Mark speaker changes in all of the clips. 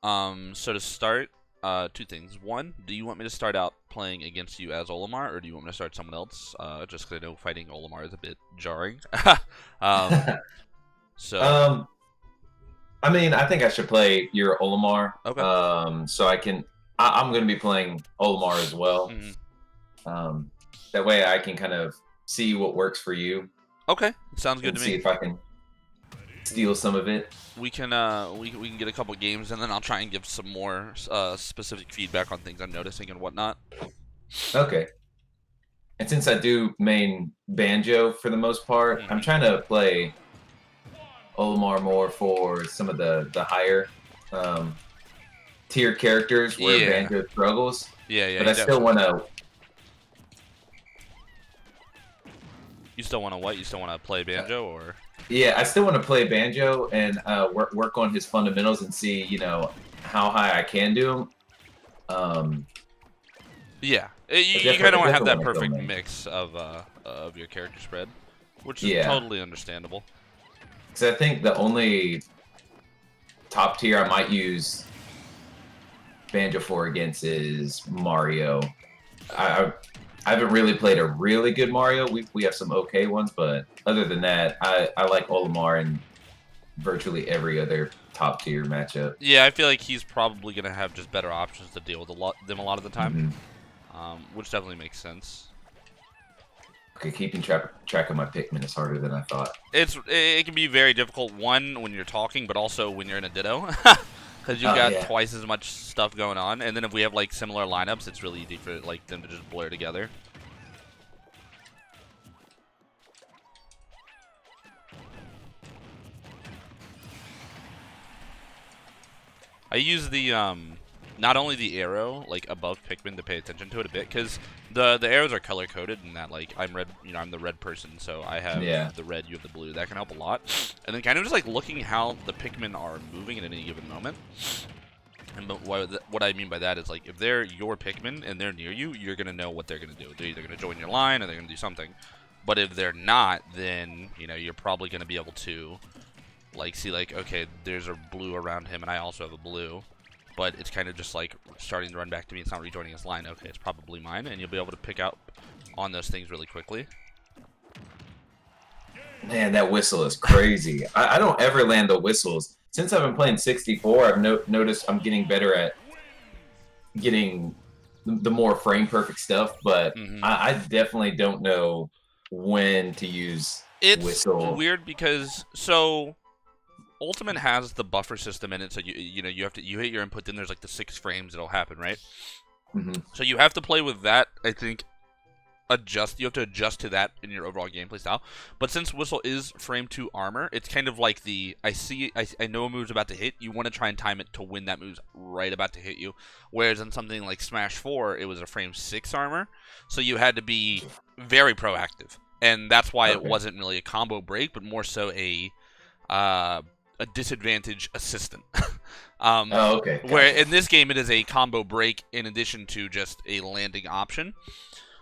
Speaker 1: So to start, two things. One, do you want me to start out playing against you as Olimar, or do you want me to start someone else? Just because I know fighting Olimar is a bit jarring. um, so
Speaker 2: Um, I mean, I think I should play your Olimar.
Speaker 1: okay.
Speaker 2: So I can. I'm going to be playing Olimar as well.
Speaker 1: Hmm.
Speaker 2: Um, that way I can kind of see what works for you
Speaker 1: Okay, sounds good
Speaker 2: and
Speaker 1: to
Speaker 2: see
Speaker 1: me.
Speaker 2: if I can steal some of it.
Speaker 1: We can get a couple games, and then I'll try and give some more specific feedback on things I'm noticing and whatnot.
Speaker 2: Okay. And since I do main banjo for the most part, I'm
Speaker 1: Hmm.
Speaker 2: trying to play Olimar more for some of the higher um, tier characters where
Speaker 1: Yeah,
Speaker 2: banjo struggles.
Speaker 1: yeah.
Speaker 2: But
Speaker 1: You
Speaker 2: I still
Speaker 1: definitely.
Speaker 2: want to.
Speaker 1: You still want to what? You still want to play banjo, or?
Speaker 2: Yeah, I still want to play banjo and work on his fundamentals and see, how high I can do him. Um,
Speaker 1: Yeah,
Speaker 2: I
Speaker 1: you kind
Speaker 2: definitely,
Speaker 1: of
Speaker 2: I
Speaker 1: want to have
Speaker 2: definitely
Speaker 1: that
Speaker 2: want to go
Speaker 1: perfect
Speaker 2: main.
Speaker 1: mix of your character spread, which is
Speaker 2: Yeah,
Speaker 1: totally understandable.
Speaker 2: because I think the only top tier I might use banjo for against is Mario. I, I I haven't really played a really good Mario. We have some okay ones, but other than that, I like Olimar in virtually every other top tier matchup.
Speaker 1: Yeah, I feel like he's probably gonna have just better options to deal with them a lot of the time,
Speaker 2: Hmm.
Speaker 1: which definitely makes sense.
Speaker 2: Okay, keeping track of my Pikmin is harder than I thought.
Speaker 1: It can be very difficult, one when you're talking, but also when you're in a Ditto, because you've
Speaker 2: Oh
Speaker 1: got
Speaker 2: yeah.
Speaker 1: twice as much stuff going on. And then if we have like similar lineups, it's really easy for like them to just blur together. I use the not only the arrow like above Pikmin to pay attention to it a bit, because the arrows are color coded, and that like I'm red, I'm the red person, so I have
Speaker 2: Yeah.
Speaker 1: the red, you have the blue. That can help a lot. And then kind of just like looking how the Pikmin are moving at any given moment. And what I mean by that is like if they're your Pikmin and they're near you, you're gonna know what they're gonna do. They're either gonna join your line or they're gonna do something. But if they're not, then you're probably gonna be able to like see like, okay, there's a blue around him and I also have a blue, but it's kind of just like starting to run back to me. It's not rejoining his line. Okay, it's probably mine, and you'll be able to pick out on those things really quickly.
Speaker 2: Man, that whistle is crazy. I don't ever land the whistles. Since I've been playing 64, I've noticed I'm getting better at getting the more frame perfect stuff, but
Speaker 1: Hmm.
Speaker 2: I definitely don't know when to use
Speaker 1: It's
Speaker 2: whistle.
Speaker 1: weird because so Ultimate has the buffer system in it, so you have to you hit your input, then there's like the 6 frames it'll happen, right?
Speaker 2: Hmm.
Speaker 1: So you have to play with that, I think. You have to adjust to that in your overall gameplay style. But since whistle is frame 2 armor, it's kind of like I know a move's about to hit, you want to try and time it to when that move's right about to hit you. Whereas in something like Smash 4, it was a frame 6 armor, so you had to be very proactive, and that's why it
Speaker 2: Okay.
Speaker 1: wasn't really a combo break, but more so uh, a disadvantage assistant.
Speaker 2: Oh, okay.
Speaker 1: Where
Speaker 2: Gotcha.
Speaker 1: in this game it is a combo break in addition to just a landing option.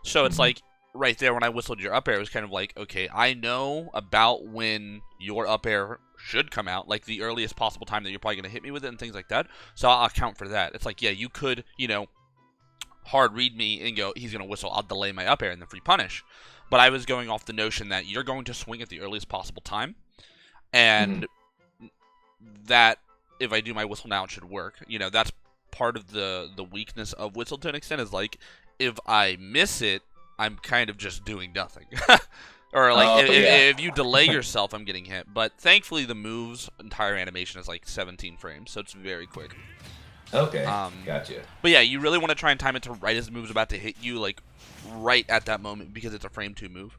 Speaker 1: So it's
Speaker 2: Hmm.
Speaker 1: like right there when I whistled your up air, it was kind of like, okay, I know about when your up air should come out, like the earliest possible time that you're probably going to hit me with it and things like that. So I'll account for that. It's like, yeah, you could, hard read me and go, he's going to whistle, I'll delay my up air and then free punish. But I was going off the notion that you're going to swing at the earliest possible time,
Speaker 2: Hmm.
Speaker 1: and that if I do my whistle now, it should work. That's part of the weakness of whistle to an extent, is like if I miss it, I'm kind of just doing nothing. Or like
Speaker 2: Oh yeah.
Speaker 1: if you delay yourself, I'm getting hit. But thankfully, the move's entire animation is like 17 frames, so it's very quick.
Speaker 2: Okay.
Speaker 1: Um,
Speaker 2: Gotcha.
Speaker 1: but yeah, you really want to try and time it to right as the move's about to hit you, like right at that moment, because it's a frame 2 move.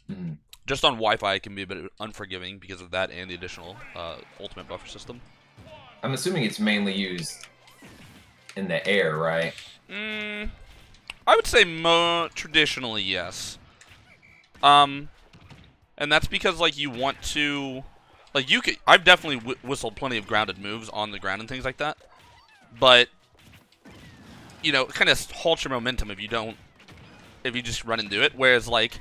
Speaker 2: Hmm.
Speaker 1: Just on Wi-Fi, it can be a bit unforgiving because of that and the additional ultimate buffer system.
Speaker 2: I'm assuming it's mainly used in the air, right?
Speaker 1: Mm, I would say traditionally, yes. Um, and that's because like you want to, like you could. I've definitely whistled plenty of grounded moves on the ground and things like that, but it kind of halts your momentum if you don't, if you just run and do it. Whereas like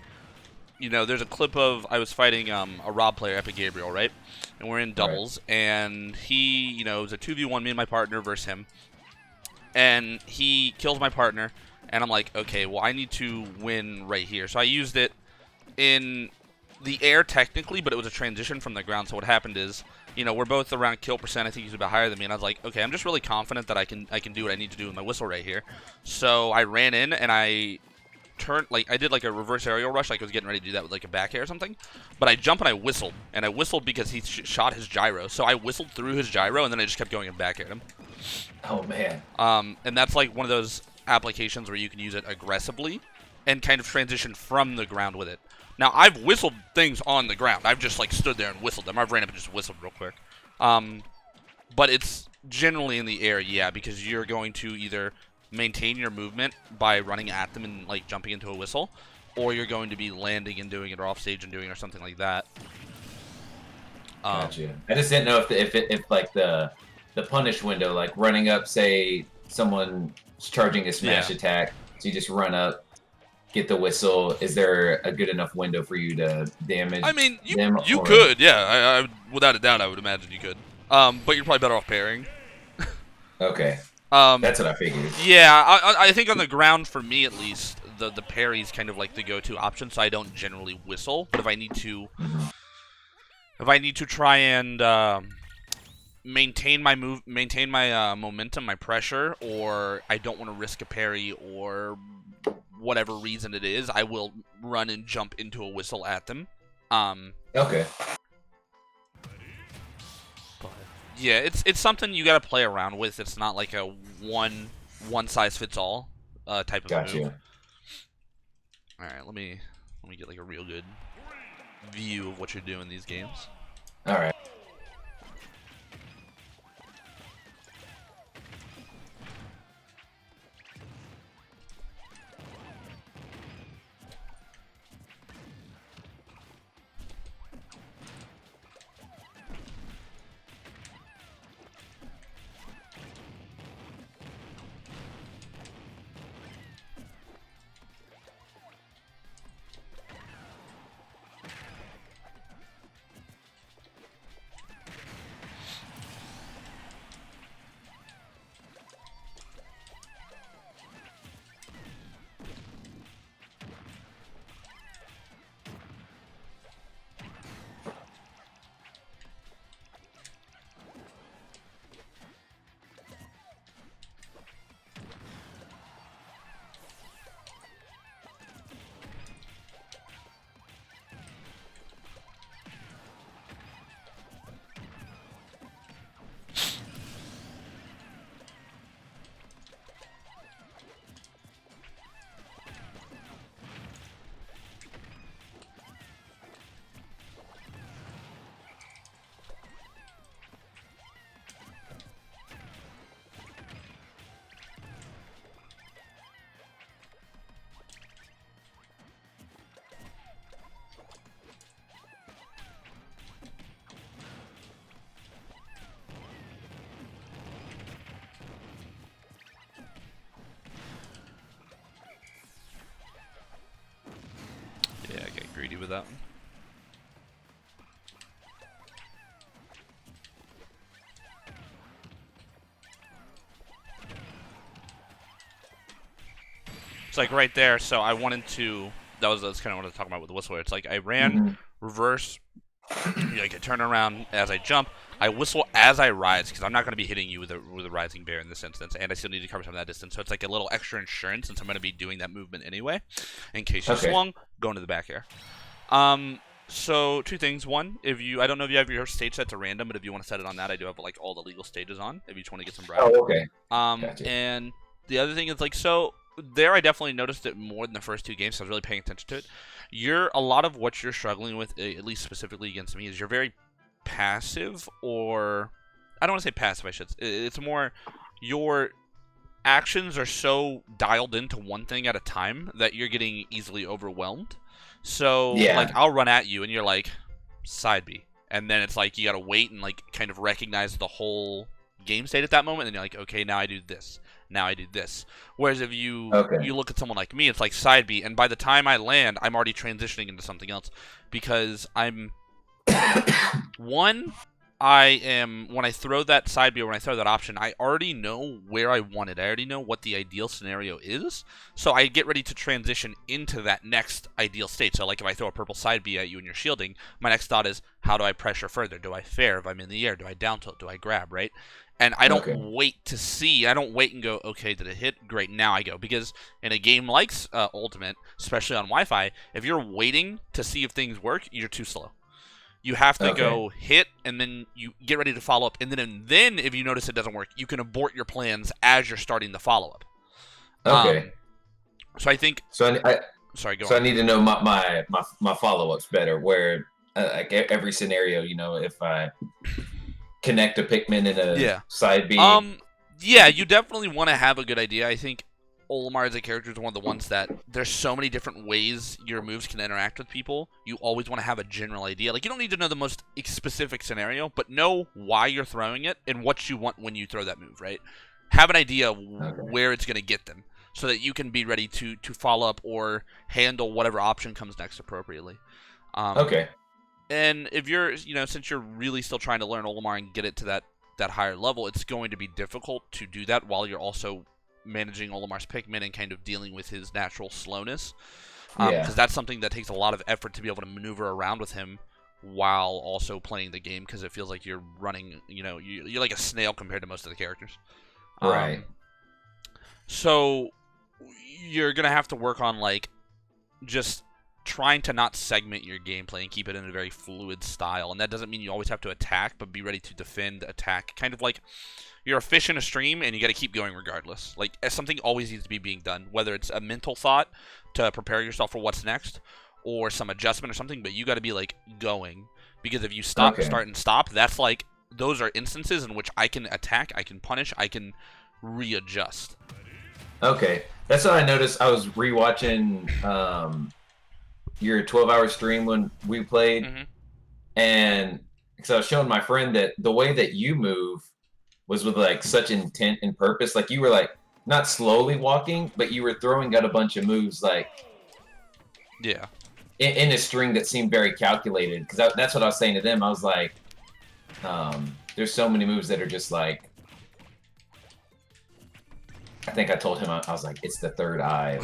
Speaker 1: you know, there's a clip of I was fighting a Rob player, Epic Gabriel, right? And we're in
Speaker 2: Right.
Speaker 1: doubles, and he, you know, it was a 2v1, me and my partner versus him. And he kills my partner, and I'm like, okay, well, I need to win right here. So I used it in the air technically, but it was a transition from the ground. So what happened is, you know, we're both around kill percent. I think he's a bit higher than me, and I was like, okay, I'm just really confident that I can do what I need to do with my whistle right here. So I ran in and I turned, like, I did like a reverse aerial rush, like I was getting ready to do that with like a back air or something. But I jumped and I whistled because he shot his gyro. So I whistled through his gyro, and then I just kept going and back at him.
Speaker 2: Oh man.
Speaker 1: And that's like one of those applications where you can use it aggressively and kind of transition from the ground with it. Now, I've whistled things on the ground. I've just like stood there and whistled them. I've ran up and just whistled real quick. But it's generally in the air, yeah, because you're going to either maintain your movement by running at them and like jumping into a whistle, or you're going to be landing and doing it, or off stage and doing it, or something like that.
Speaker 2: Gotcha. I just didn't know if like the punish window, like running up, say someone's charging a smash attack, so you just run up, get the whistle. Is there a good enough window for you to damage?
Speaker 1: I mean,
Speaker 2: them,
Speaker 1: you
Speaker 2: or...
Speaker 1: could, yeah. Without a doubt, I would imagine you could. But you're probably better off parrying.
Speaker 2: Okay. That's what I figured.
Speaker 1: Yeah, I think on the ground, for me at least, the parry is kind of like the go-to option. So I don't generally whistle, but if I need to, try and maintain my momentum, my pressure, or I don't want to risk a parry, or whatever reason it is, I will run and jump into a whistle at them.
Speaker 2: Okay.
Speaker 1: But yeah, it's something you got to play around with. It's not like a one size fits all type of
Speaker 2: Gotcha.
Speaker 1: move. All right, let me get like a real good view of what you're doing in these games.
Speaker 2: All right.
Speaker 1: Yeah, get greedy with that one. It's like right there. So I wanted to. That's kind of what I was talking about with the whistle. It's like I ran reverse. Like I turn around as I jump. I whistle as I rise because I'm not going to be hitting you with a rising bear in this instance, and I still need to cover some of that distance. So it's like a little extra insurance since I'm going to be doing that movement anyway, in case you swung, go into the back air. So two things. One, I don't know if you have your stage set to random, but if you want to set it on that, I do have like all the legal stages on. If you just want to get some brag.
Speaker 2: Oh, okay. Gotcha.
Speaker 1: And the other thing is like there I definitely noticed it more than the first two games, so I was really paying attention to it. A lot of what you're struggling with, at least specifically against me, is you're very passive, or I don't want to say passive, it's more your actions are so dialed into one thing at a time that you're getting easily overwhelmed. So like I'll run at you and you're like side B, and then it's like you gotta wait and like kind of recognize the whole game state at that moment, and you're like, okay, now I do this. Now I do this. Whereas if you
Speaker 2: Okay.
Speaker 1: look at someone like me, it's like side B, and by the time I land, I'm already transitioning into something else because I'm one. I am when I throw that side B or when I throw that option, I already know where I want it. I already know what the ideal scenario is, so I get ready to transition into that next ideal state. So like if I throw a purple side B at you and you're shielding, my next thought is how do I pressure further? Do I fair if I'm in the air? Do I down tilt? Do I grab? Right? And I don't
Speaker 2: Okay.
Speaker 1: wait to see. I don't wait and go, okay, did it hit? Great, now I go. Because in a game like Ultimate, especially on Wi-Fi, if you're waiting to see if things work, you're too slow. You have to
Speaker 2: Okay.
Speaker 1: go hit, and then you get ready to follow up. And then if you notice it doesn't work, you can abort your plans as you're starting the follow-up.
Speaker 2: Okay.
Speaker 1: So I think...
Speaker 2: So
Speaker 1: Sorry, go
Speaker 2: so I
Speaker 1: on.
Speaker 2: need to know my follow-ups better. Where like every scenario, if I connect a Pikmin in a
Speaker 1: Yeah.
Speaker 2: side B.
Speaker 1: Yeah, you definitely want to have a good idea. I think Olimar as a character is one of the ones that there's so many different ways your moves can interact with people. You always want to have a general idea. Like, you don't need to know the most specific scenario, but know why you're throwing it and what you want when you throw that move, right? Have an idea
Speaker 2: Okay.
Speaker 1: where it's going to get them so that you can be ready to follow up or handle whatever option comes next appropriately.
Speaker 2: Okay.
Speaker 1: And if you're, since you're really still trying to learn Olimar and get it to that higher level, it's going to be difficult to do that while you're also managing Olimar's Pikmin and kind of dealing with his natural slowness.
Speaker 2: Yeah.
Speaker 1: Because that's something that takes a lot of effort to be able to maneuver around with him while also playing the game, because it feels like you're running, you're like a snail compared to most of the characters.
Speaker 2: Right.
Speaker 1: So you're going to have to work on, like, just trying to not segment your gameplay and keep it in a very fluid style. And that doesn't mean you always have to attack, but be ready to defend, attack. Kind of like you're a fish in a stream and you got to keep going regardless. Like, something always needs to be being done, whether it's a mental thought to prepare yourself for what's next or some adjustment or something, but you got to be, like, going. Because if you stop,
Speaker 2: Okay.
Speaker 1: start, and stop, that's like, those are instances in which I can attack, I can punish, I can readjust.
Speaker 2: Okay. That's what I noticed. I was rewatching your 12-hour stream when we played,
Speaker 1: Mm-hmm.
Speaker 2: and because I was showing my friend that the way that you move was with like such intent and purpose. Like you were like not slowly walking, but you were throwing out a bunch of moves like
Speaker 1: Yeah.
Speaker 2: in a string that seemed very calculated. Because that's what I was saying to them. I was like, there's so many moves that are just like. I think I told him I was like, it's the third eye.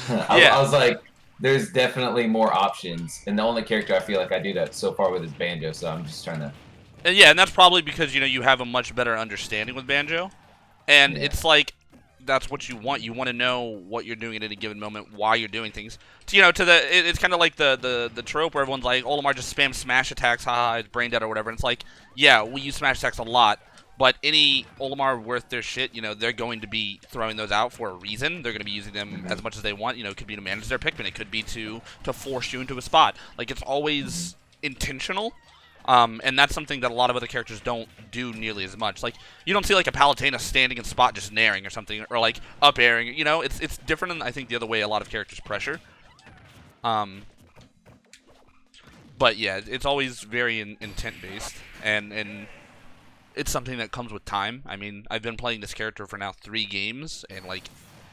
Speaker 1: Yeah.
Speaker 2: I was like, there's definitely more options, and the only character I feel like I do that so far with is Banjo. So I'm just trying to.
Speaker 1: And yeah, and that's probably because, you have a much better understanding with Banjo. And
Speaker 2: Yeah.
Speaker 1: it's like, that's what you want. You want to know what you're doing at any given moment, why you're doing things. It's kind of like the trope where everyone's like, Olimar just spams smash attacks, haha, it's brain dead or whatever. And it's like, yeah, we use smash attacks a lot, but any Olimar worth their shit, they're going to be throwing those out for a reason. They're going to be using them as much as they want. It could be to manage their Pikmin. It could be to force you into a spot. Like, it's always intentional. And that's something that a lot of other characters don't do nearly as much. Like, you don't see, like, a Palutena standing in spot just naring or something, or, like, up airing. It's different than, I think, the other way a lot of characters pressure. But, yeah, it's always very intent-based, and it's something that comes with time. I mean, I've been playing this character for now 3 games in, like,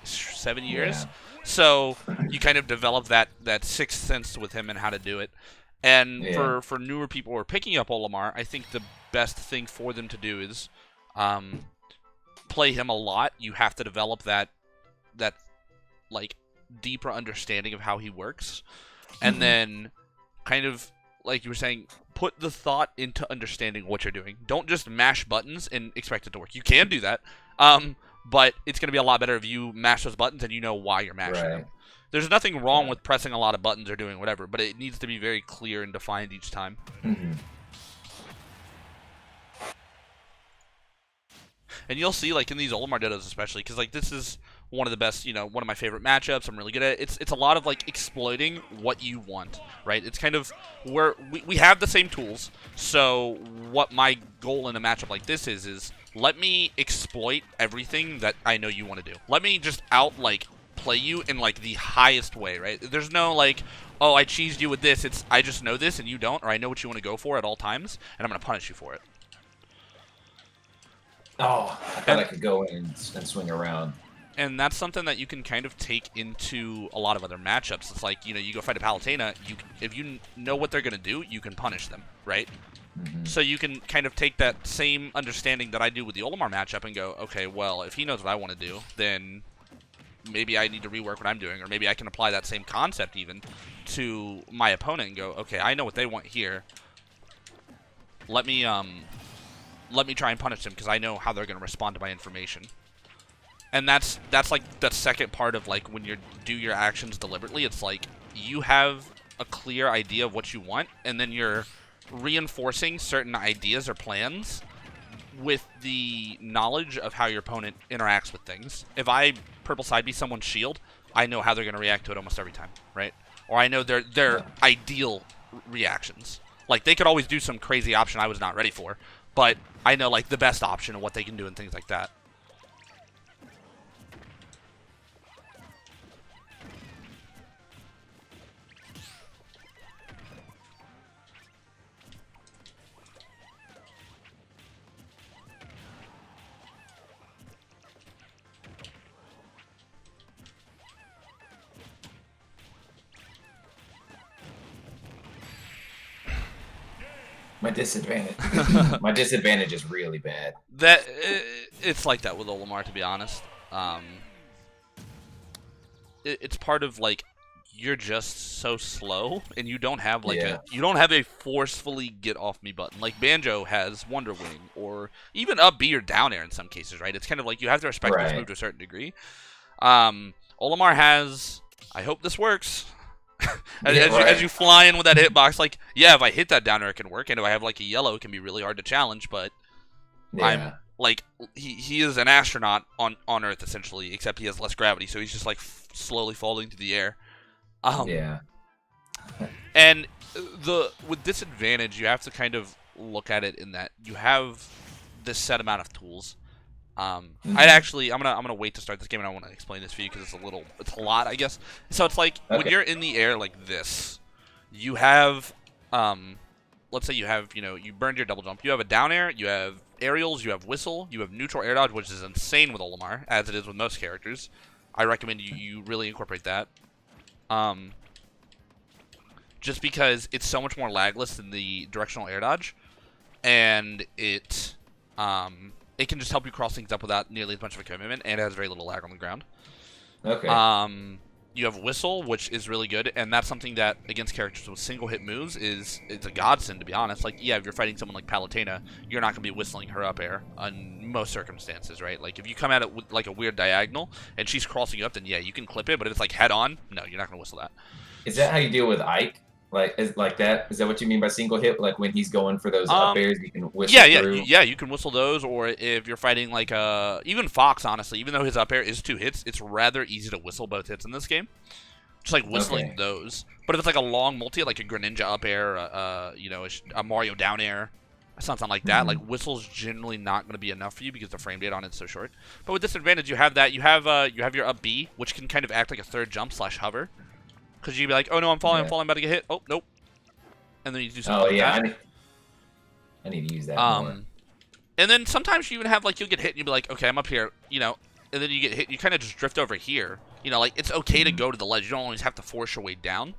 Speaker 1: 7 years.
Speaker 2: Yeah.
Speaker 1: So, you kind of develop that sixth sense with him and how to do it. And
Speaker 2: Yeah.
Speaker 1: for newer people who are picking up Olimar, I think the best thing for them to do is play him a lot. You have to develop that like deeper understanding of how he works, and then kind of like you were saying, put the thought into understanding what you're doing. Don't just mash buttons and expect it to work. You can do that, but it's going to be a lot better if you mash those buttons and you know why you're mashing
Speaker 2: Right.
Speaker 1: them. There's nothing wrong
Speaker 2: Yeah.
Speaker 1: with pressing a lot of buttons or doing whatever, but it needs to be very clear and defined each time.
Speaker 2: Mm-hmm.
Speaker 1: And you'll see, like, in these Olimar Dittos especially, because, like, this is one of the best, one of my favorite matchups. I'm really good at it. It's a lot of, like, exploiting what you want, right? It's kind of where we have the same tools, so what my goal in a matchup like this is let me exploit everything that I know you want to do. Let me just play you in, like, the highest way, right? There's no, like, oh, I cheesed you with this. It's I just know this and you don't, or I know what you want to go for at all times, and I'm going to punish you for it.
Speaker 2: Oh, I thought I could go in and swing around.
Speaker 1: And that's something that you can kind of take into a lot of other matchups. It's like, you go fight a Palutena, if you know what they're going to do, you can punish them, right? So you can kind of take that same understanding that I do with the Olimar matchup and go, okay, well, if he knows what I want to do, then maybe I need to rework what I'm doing, or maybe I can apply that same concept even to my opponent and go, okay, I know what they want here. Let me try and punish them because I know how they're going to respond to my information. And that's like the second part of like when you do your actions deliberately. It's like you have a clear idea of what you want, and then you're reinforcing certain ideas or plans with the knowledge of how your opponent interacts with things. If I purple side B someone's shield, I know how they're going to react to it almost every time, right? Or I know their ideal reactions. Like they could always do some crazy option I was not ready for, but I know like the best option and what they can do and things like that.
Speaker 2: My disadvantage. My disadvantage is really bad.
Speaker 1: It's like that with Olimar, to be honest. It's part of like you're just so slow, and you don't have like a forcefully get off me button like Banjo has Wonder Wing, or even up B or down air in some cases, right? It's kind of like you have to respect this move to a certain degree. Olimar has, I hope this works. As you fly in with that hitbox, like, yeah, if I hit that down air, it can work, and if I have like a yellow, it can be really hard to challenge. But I'm like, he is an astronaut on Earth essentially, except he has less gravity, so he's just like slowly falling through the air. And with disadvantage, you have to kind of look at it in that you have this set amount of tools. I'm gonna wait to start this game, and I want to explain this for you because it's a lot, I guess. So it's like when you're in the air like this, you have, let's say you have, you burned your double jump. You have a down air, you have aerials, you have whistle, you have neutral air dodge, which is insane with Olimar, as it is with most characters. I recommend you really incorporate that. Just because it's so much more lagless than the directional air dodge, and it can just help you cross things up without nearly as much of a commitment, and it has very little lag on the ground.
Speaker 2: Okay.
Speaker 1: You have whistle, which is really good, and that's something that against characters with single hit moves it's a godsend, to be honest. Like, yeah, if you're fighting someone like Palutena, you're not gonna be whistling her up air on most circumstances, right? Like if you come at it with like a weird diagonal and she's crossing you up, then yeah, you can clip it. But if it's like head on, no, you're not gonna whistle that.
Speaker 2: Is that how you deal with Ike? Like that? Is that what you mean by single hit? Like when he's going for those up airs, you can whistle through?
Speaker 1: Yeah, you can whistle those, or if you're fighting like even Fox, honestly, even though his up air is 2 hits, it's rather easy to whistle both hits in this game. Just like whistling those. But if it's like a long multi, like a Greninja up air, a Mario down air, something like that, like whistle's generally not going to be enough for you because the frame rate on it's so short. But with disadvantage, you have that. You have your up B, which can kind of act like a third jump / hover. Because you'd be like, oh no, I'm falling, I'm about to get hit. Oh, nope. And then you do something like that.
Speaker 2: I need to use that more.
Speaker 1: And then sometimes you even have, like, you'll get hit and you'll be like, okay, I'm up here, and then you get hit, you kind of just drift over here. Like, it's okay to go to the ledge. You don't always have to force your way down.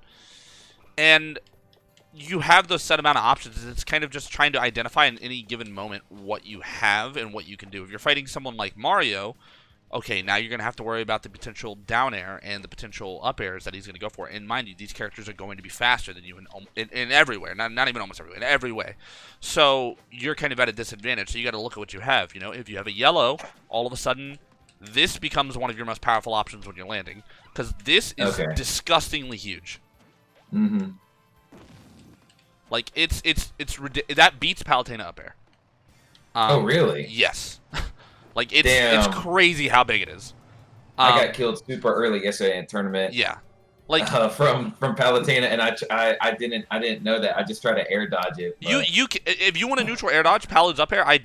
Speaker 1: And you have those set amount of options. It's kind of just trying to identify in any given moment what you have and what you can do. If you're fighting someone like Mario, okay, now you're going to have to worry about the potential down air and the potential up airs that he's going to go for. And mind you, these characters are going to be faster than you in everywhere. Not even almost everywhere, in every way. So you're kind of at a disadvantage. So you got to look at what you have. If you have a yellow, all of a sudden, this becomes one of your most powerful options when you're landing. Because this is disgustingly huge. Like, that beats Palutena up air.
Speaker 2: Oh, really?
Speaker 1: Yes. Like, it's crazy how big it is.
Speaker 2: I got killed super early yesterday in a tournament.
Speaker 1: Yeah, like
Speaker 2: from Palutena, and I didn't know that. I just tried to air dodge it.
Speaker 1: But... if you want a neutral air dodge, Palut's up air, I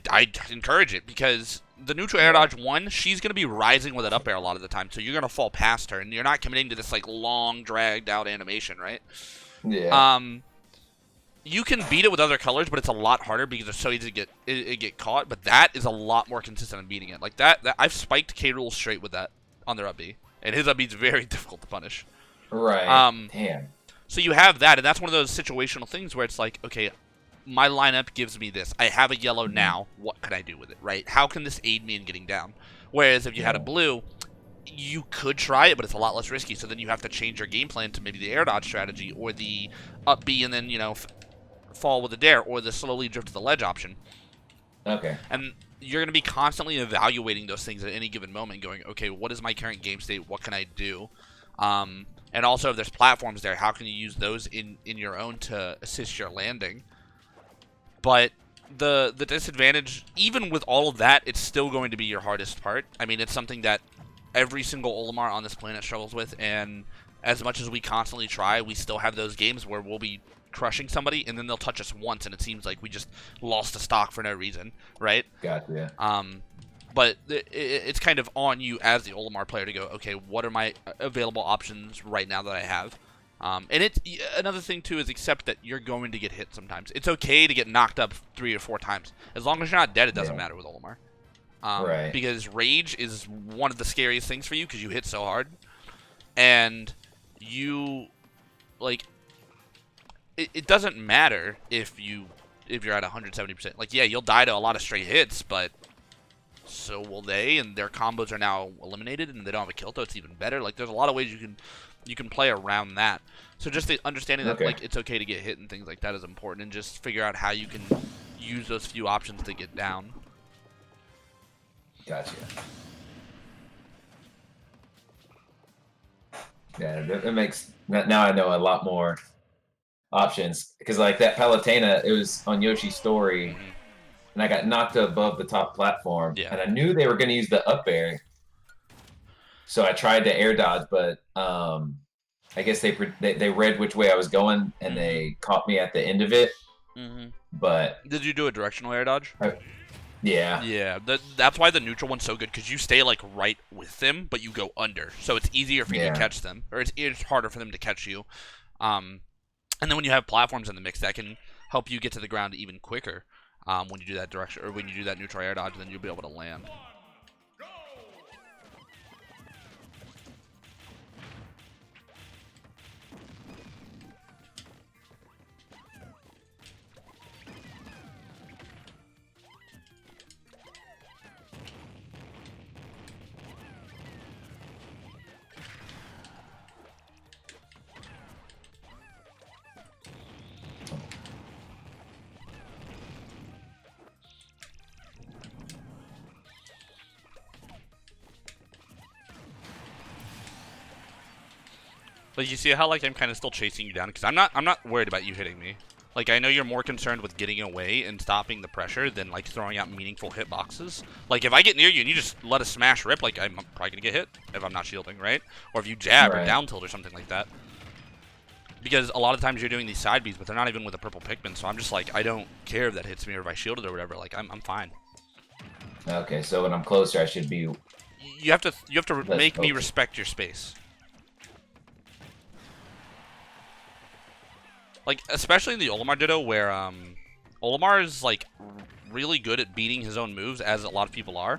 Speaker 1: encourage it, because the neutral air dodge she's gonna be rising with it up air a lot of the time, so you're gonna fall past her, and you're not committing to this like long dragged out animation, right?
Speaker 2: Yeah.
Speaker 1: you can beat it with other colors, but it's a lot harder because it's so easy to get caught. But that is a lot more consistent in beating it. Like that I've spiked K Rool straight with that on their up B, and his up B is very difficult to punish.
Speaker 2: Right. Damn.
Speaker 1: So you have that, and that's one of those situational things where it's like, okay, my lineup gives me this. I have a yellow now. What can I do with it, right? How can this aid me in getting down? Whereas if you had a blue, you could try it, but it's a lot less risky. So then you have to change your game plan to maybe the air dodge strategy or the up B and then, fall with a dare or the slowly drift to the ledge option.
Speaker 2: Okay.
Speaker 1: And you're going to be constantly evaluating those things at any given moment, going, okay, what is my current game state? What can I do? And also, if there's platforms there, how can you use those in your own to assist your landing? But the disadvantage, even with all of that, it's still going to be your hardest part. I mean, it's something that every single Olimar on this planet struggles with, and as much as we constantly try, we still have those games where we'll be crushing somebody, and then they'll touch us once, and it seems like we just lost a stock for no reason, right?
Speaker 2: Gotcha.
Speaker 1: But it's kind of on you as the Olimar player to go, okay, what are my available options right now that I have? And it's another thing too is accept that you're going to get hit sometimes. It's okay to get knocked up 3 or 4 times as long as you're not dead. It doesn't matter with Olimar,
Speaker 2: right?
Speaker 1: Because rage is one of the scariest things for you because you hit so hard, and you like it doesn't matter if you're at 170%. Like, yeah, you'll die to a lot of straight hits, but so will they, and their combos are now eliminated, and they don't have a kill, so it's even better. Like, there's a lot of ways you can play around that. So just the understanding that like it's okay to get hit and things like that is important, and just figure out how you can use those few options to get down.
Speaker 2: Gotcha. Yeah, it makes now I know a lot more options because like that Palutena, it was on Yoshi's story. And I got knocked above the top platform, and I knew they were going to use the up air, so I tried to air dodge, but I guess they read which way I was going, and they caught me at the end of it. But
Speaker 1: did you do a directional air dodge?
Speaker 2: Yeah.
Speaker 1: Yeah, that's why the neutral one's so good, because you stay like right with them, but you go under, so it's easier for you to catch them, or it's harder for them to catch you. And then when you have platforms in the mix, that can help you get to the ground even quicker. When you do that direction, or when you do that neutral air dodge, then you'll be able to land. But you see how like I'm kind of still chasing you down, because I'm not worried about you hitting me. Like, I know you're more concerned with getting away and stopping the pressure than like throwing out meaningful hitboxes. Like, if I get near you and you just let a smash rip, like, I'm probably gonna get hit if I'm not shielding, right? Or if you jab or down tilt or something like that. Because a lot of times you're doing these side Bs, but they're not even with a purple Pikmin, so I'm just like, I don't care if that hits me or if I shielded or whatever. Like, I'm fine.
Speaker 2: Okay, so when I'm closer, I should be.
Speaker 1: You have to make me respect your space. Like, especially in the Olimar Ditto, where Olimar is like really good at beating his own moves, as a lot of people are.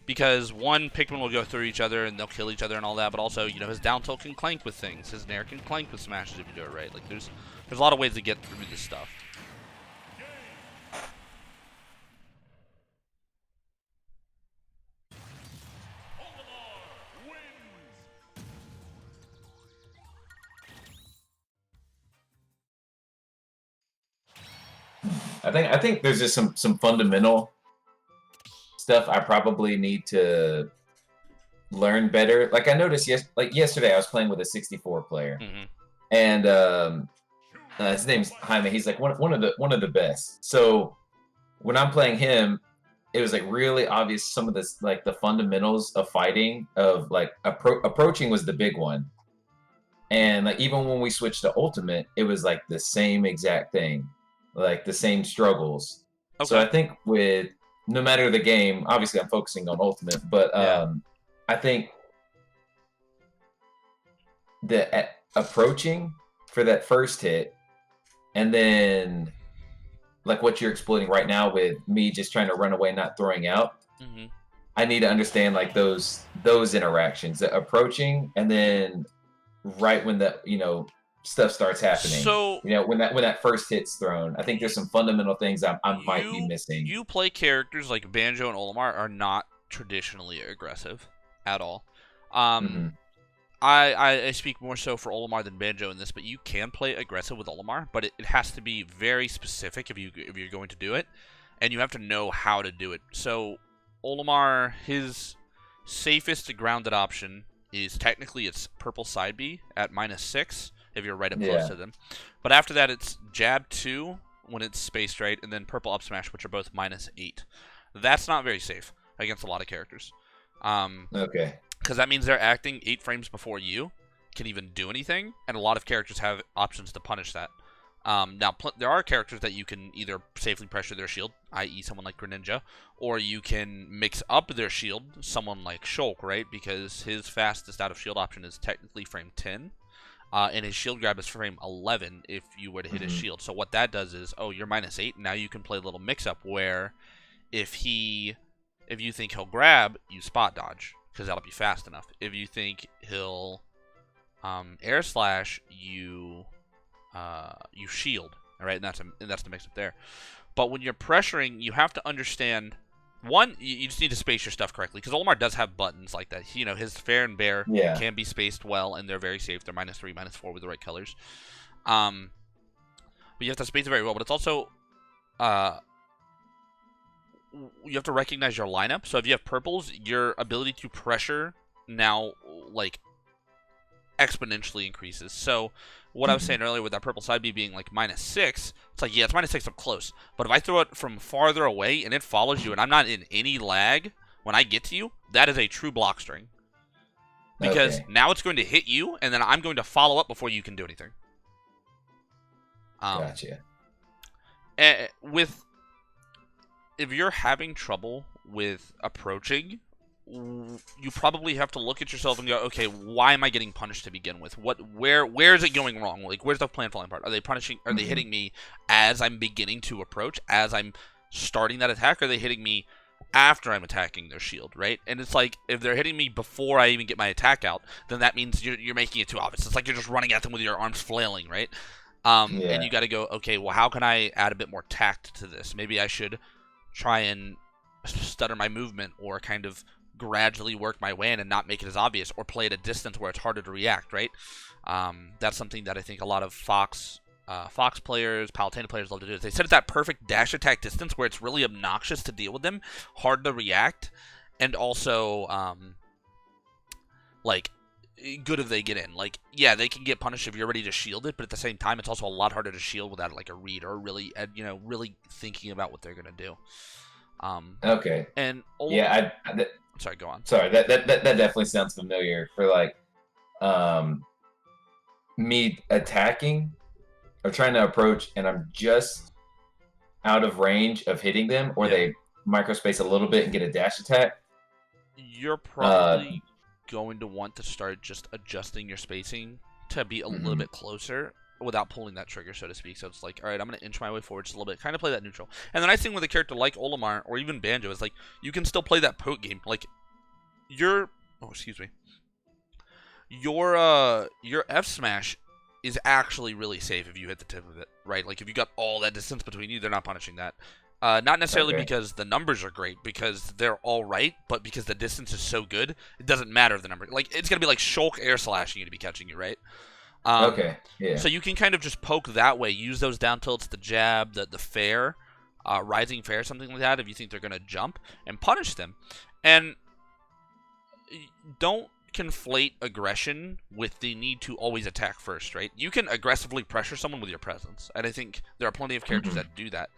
Speaker 1: Because one, Pikmin will go through each other and they'll kill each other and all that, but also, his down tilt can clank with things. His nair can clank with smashes if you do it right. Like, there's a lot of ways to get through this stuff.
Speaker 2: I think there's just some fundamental stuff I probably need to learn better. Like I noticed yesterday I was playing with a 64 player, and his name's Jaime. He's like one of the best. So when I'm playing him, it was like really obvious some of this, like the fundamentals of fighting, of like approaching was the big one. And like even when we switched to ultimate, it was like the same exact thing, like the same struggles.
Speaker 1: Okay.
Speaker 2: So I think with no matter the game, obviously I'm focusing on ultimate, but I think the approaching for that first hit and then like what you're exploiting right now with me just trying to run away, not throwing out.
Speaker 1: Hmm.
Speaker 2: I need to understand like those interactions, the approaching, and then right when the stuff starts happening.
Speaker 1: So
Speaker 2: When that first hit's thrown. I think there's some fundamental things I might be
Speaker 1: you
Speaker 2: missing.
Speaker 1: you play characters like Banjo and Olimar are not traditionally aggressive at all. Um,
Speaker 2: Hmm.
Speaker 1: I speak more so for Olimar than Banjo in this, but you can play aggressive with Olimar, but it has to be very specific if you're going to do it, and you have to know how to do it. So Olimar, his safest grounded option is technically it's purple side B at -6 if you're right up close
Speaker 2: Yeah.
Speaker 1: to them, but after that it's jab 2 when it's spaced right, and then purple up smash, which are both -8. That's not very safe against a lot of characters. Um,
Speaker 2: Okay.
Speaker 1: because that means they're acting 8 frames before you can even do anything, and a lot of characters have options to punish that. Now, there are characters that you can either safely pressure their shield, i.e. someone like Greninja, or you can mix up their shield, someone like Shulk, right? Because his fastest out of shield option is technically frame 10, and his shield grab is frame 11 if you were to hit his
Speaker 2: Hmm.
Speaker 1: shield. So what that does is, oh, you're -8, now you can play a little mix-up where if you think he'll grab, you spot dodge because that'll be fast enough. If you think he'll air slash, you shield. All right, and that's the mix up there. But when you're pressuring, you have to understand. One, you just need to space your stuff correctly because Olimar does have buttons like that. His fair and bear
Speaker 2: Yeah.
Speaker 1: can be spaced well, and they're very safe. They're -3, -4 with the right colors. Um, but you have to space it very well. But it's also uh, you have to recognize your lineup. So if you have purples, your ability to pressure now like exponentially increases. So what I was
Speaker 2: Hmm.
Speaker 1: saying earlier with that purple side B being like -6, it's like, yeah, it's -6 up close. But if I throw it from farther away and it follows you and I'm not in any lag when I get to you, that is a true block string. Because
Speaker 2: Okay.
Speaker 1: now it's going to hit you and then I'm going to follow up before you can do anything. Um,
Speaker 2: Gotcha.
Speaker 1: with if you're having trouble with approaching, you probably have to look at yourself and go, okay, why am I getting punished to begin with? Where is it going wrong? Like, where's the plan falling apart? Are they punishing? Are they
Speaker 2: Hmm.
Speaker 1: hitting me as I'm beginning to approach, as I'm starting that attack? Or are they hitting me after I'm attacking their shield, right? And it's like, if they're hitting me before I even get my attack out, then that means you're making it too obvious. It's like you're just running at them with your arms flailing, right? And
Speaker 2: Yeah.
Speaker 1: you got to go, okay, well, how can I add a bit more tact to this? Maybe I should try and stutter my movement or kind of gradually work my way in and not make it as obvious or play at a distance where it's harder to react, right? That's something that I think a lot of Fox players, Palutena players love to do. Is they set at that perfect dash attack distance where it's really obnoxious to deal with them, hard to react, and also like good if they get in. Like, yeah, they can get punished if you're ready to shield it, but at the same time, it's also a lot harder to shield without like a read or really, really thinking about what they're gonna do.
Speaker 2: Okay.
Speaker 1: And
Speaker 2: Yeah.
Speaker 1: sorry, go on.
Speaker 2: Sorry. That definitely sounds familiar for like um me attacking or trying to approach, and I'm just out of range of hitting them, or
Speaker 1: Yeah.
Speaker 2: they microspace a little bit and get a dash attack.
Speaker 1: You're
Speaker 2: Uh,
Speaker 1: probably going to want to start just adjusting your spacing to be a little
Speaker 2: mhm.
Speaker 1: bit closer without pulling that trigger, so to speak. So it's like, all right, I'm going to inch my way forward just a little bit, kind of play that neutral. And the nice thing with a character like Olimar or even Banjo is like you can still play that poke game. Like excuse me, your F smash is actually really safe if you hit the tip of it, right? Like if you got all that distance between you, they're not punishing that. Not necessarily
Speaker 2: Okay.
Speaker 1: because the numbers are great, because they're all right, but because the distance is so good, it doesn't matter if the number. Like it's gonna be like Shulk air slashing you to be catching you, right?
Speaker 2: Okay. Yeah.
Speaker 1: So you can kind of just poke that way. Use those down tilts, the jab, the fair, rising fair, something like that. If you think they're gonna jump and punish them, and don't conflate aggression with the need to always attack first, right? You can aggressively pressure someone with your presence, and I think there are plenty of characters
Speaker 2: Hmm.
Speaker 1: that do that.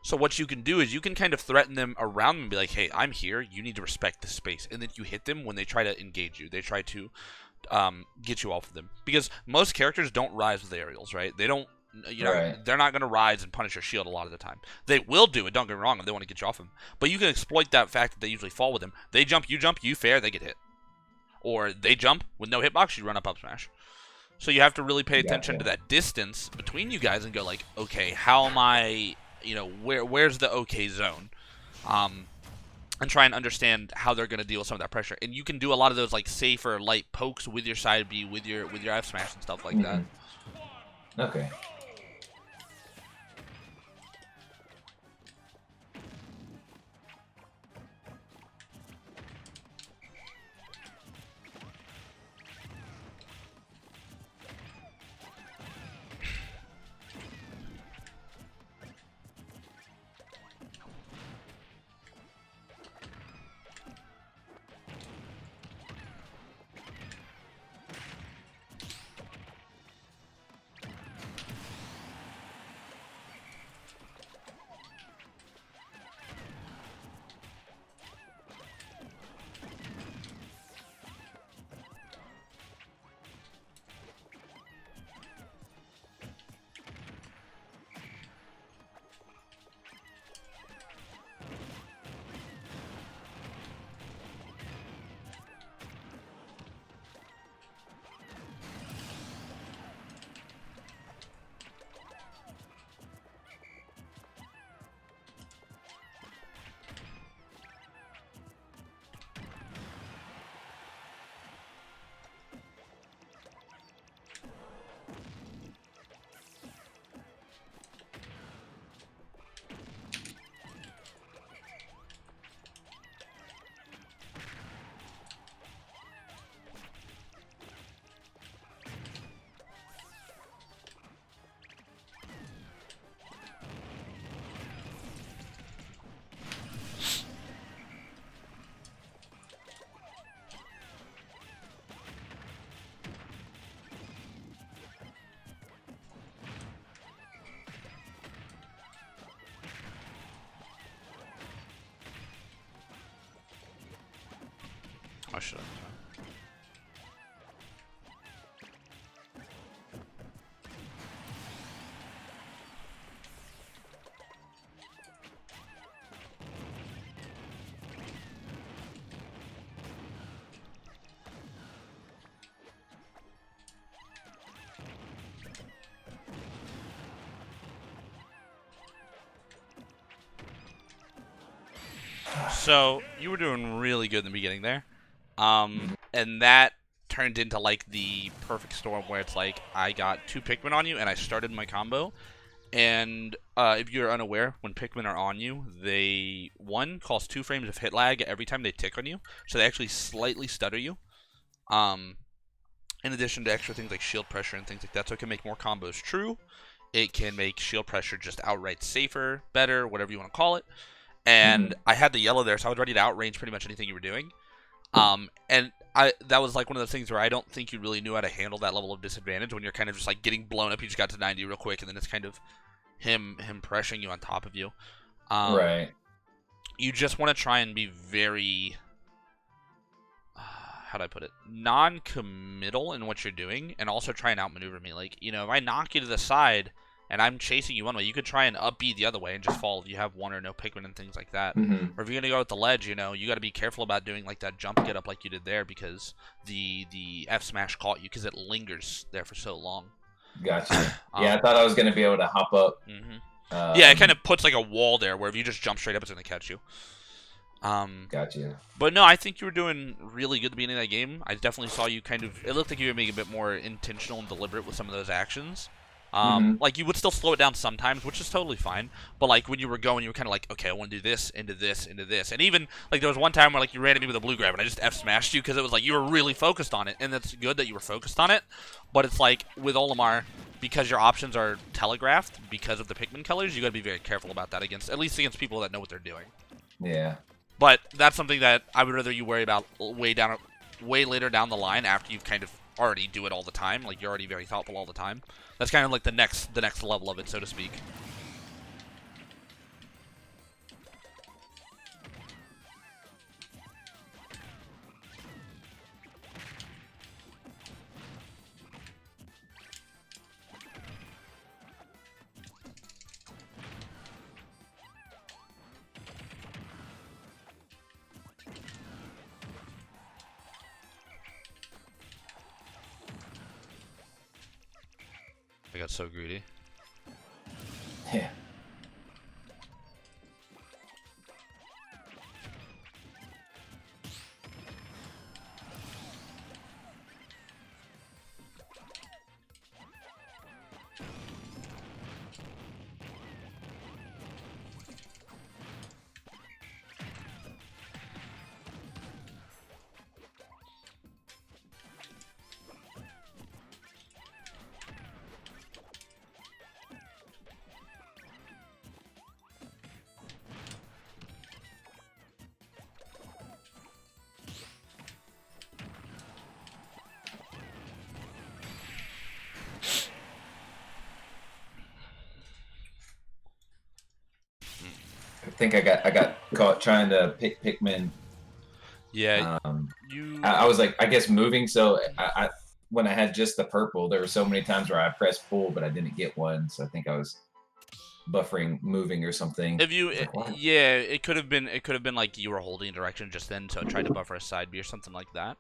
Speaker 1: So what you can do is you can kind of threaten them around them and be like, hey, I'm here. You need to respect this space. And then you hit them when they try to engage you. They try to get you off of them. Because most characters don't rise with aerials, right? They don't,
Speaker 2: Right.
Speaker 1: they're not going to rise and punish your shield a lot of the time. They will do it, don't get me wrong, if they want to get you off them. But you can exploit that fact that they usually fall with them. They jump, you fair, they get hit. Or they jump with no hitbox, you run up smash. So you have to really pay attention
Speaker 2: Gotcha.
Speaker 1: to that distance between you guys and go like, okay, how am I, where's the okay zone? And try and understand how they're going to deal with some of that pressure. And you can do a lot of those like safer light pokes with your side B, with your F smash and stuff like that.
Speaker 2: Okay.
Speaker 1: I should have. So you were doing really good in the beginning there, and that turned into like the perfect storm where it's like I got 2 Pikmin on you and I started my combo. And if you're unaware, when Pikmin are on you, they cause 2 frames of hit lag every time they tick on you, so they actually slightly stutter you. In addition to extra things like shield pressure and things like that, so it can make more combos true. It can make shield pressure just outright safer, better, whatever you want to call it. And I had the yellow there, so I was ready to outrange pretty much anything you were doing. And that was like one of those things where I don't think you really knew how to handle that level of disadvantage when you're kind of just like getting blown up. You just got to 90 real quick, and then it's kind of him pressuring you on top of you.
Speaker 2: Right.
Speaker 1: You just want to try and be very, how do I put it, non-committal in what you're doing, and also try and outmaneuver me. Like, if I knock you to the side and I'm chasing you one way, you could try and up-B the other way and just fall if you have 1 or no Pikmin and things like that. Or if you're going to go with the ledge, you got to be careful about doing like that jump get up like you did there, because the F smash caught you because it lingers there for so long.
Speaker 2: Gotcha. Yeah, I thought I was going to be able to hop up.
Speaker 1: Yeah, it kind of puts like a wall there where if you just jump straight up, it's going to catch you.
Speaker 2: Gotcha.
Speaker 1: But no, I think you were doing really good at the beginning of that game. I definitely saw you it looked like you were being a bit more intentional and deliberate with some of those actions. Like, you would still slow it down sometimes, which is totally fine. But, like, when you were going, you were kind of like, okay, I want to do this, into this, into this. And even, like, there was one time where, like, you ran at me with a blue grab, and I just F-smashed you because it was like you were really focused on it. And that's good that you were focused on it. But it's like, with Olimar, because your options are telegraphed because of the Pikmin colors, you got to be very careful about that, at least against people that know what they're doing.
Speaker 2: Yeah.
Speaker 1: But that's something that I would rather you worry about way later down the line, after you've kind of already do it all the time. Like, you're already very thoughtful all the time. That's kind of like the next level of it, so to speak. I got so greedy.
Speaker 2: Yeah. I think I got caught trying to pick Pikmin.
Speaker 1: Yeah,
Speaker 2: Um,
Speaker 1: you.
Speaker 2: I was like, I guess moving. So I when I had just the purple, there were so many times where I pressed pull, but I didn't get one. So I think I was buffering moving or something.
Speaker 1: If you,
Speaker 2: I was like, what?
Speaker 1: yeah, it could have been. It could have been like you were holding direction just then, so it tried to buffer a side B or something like that.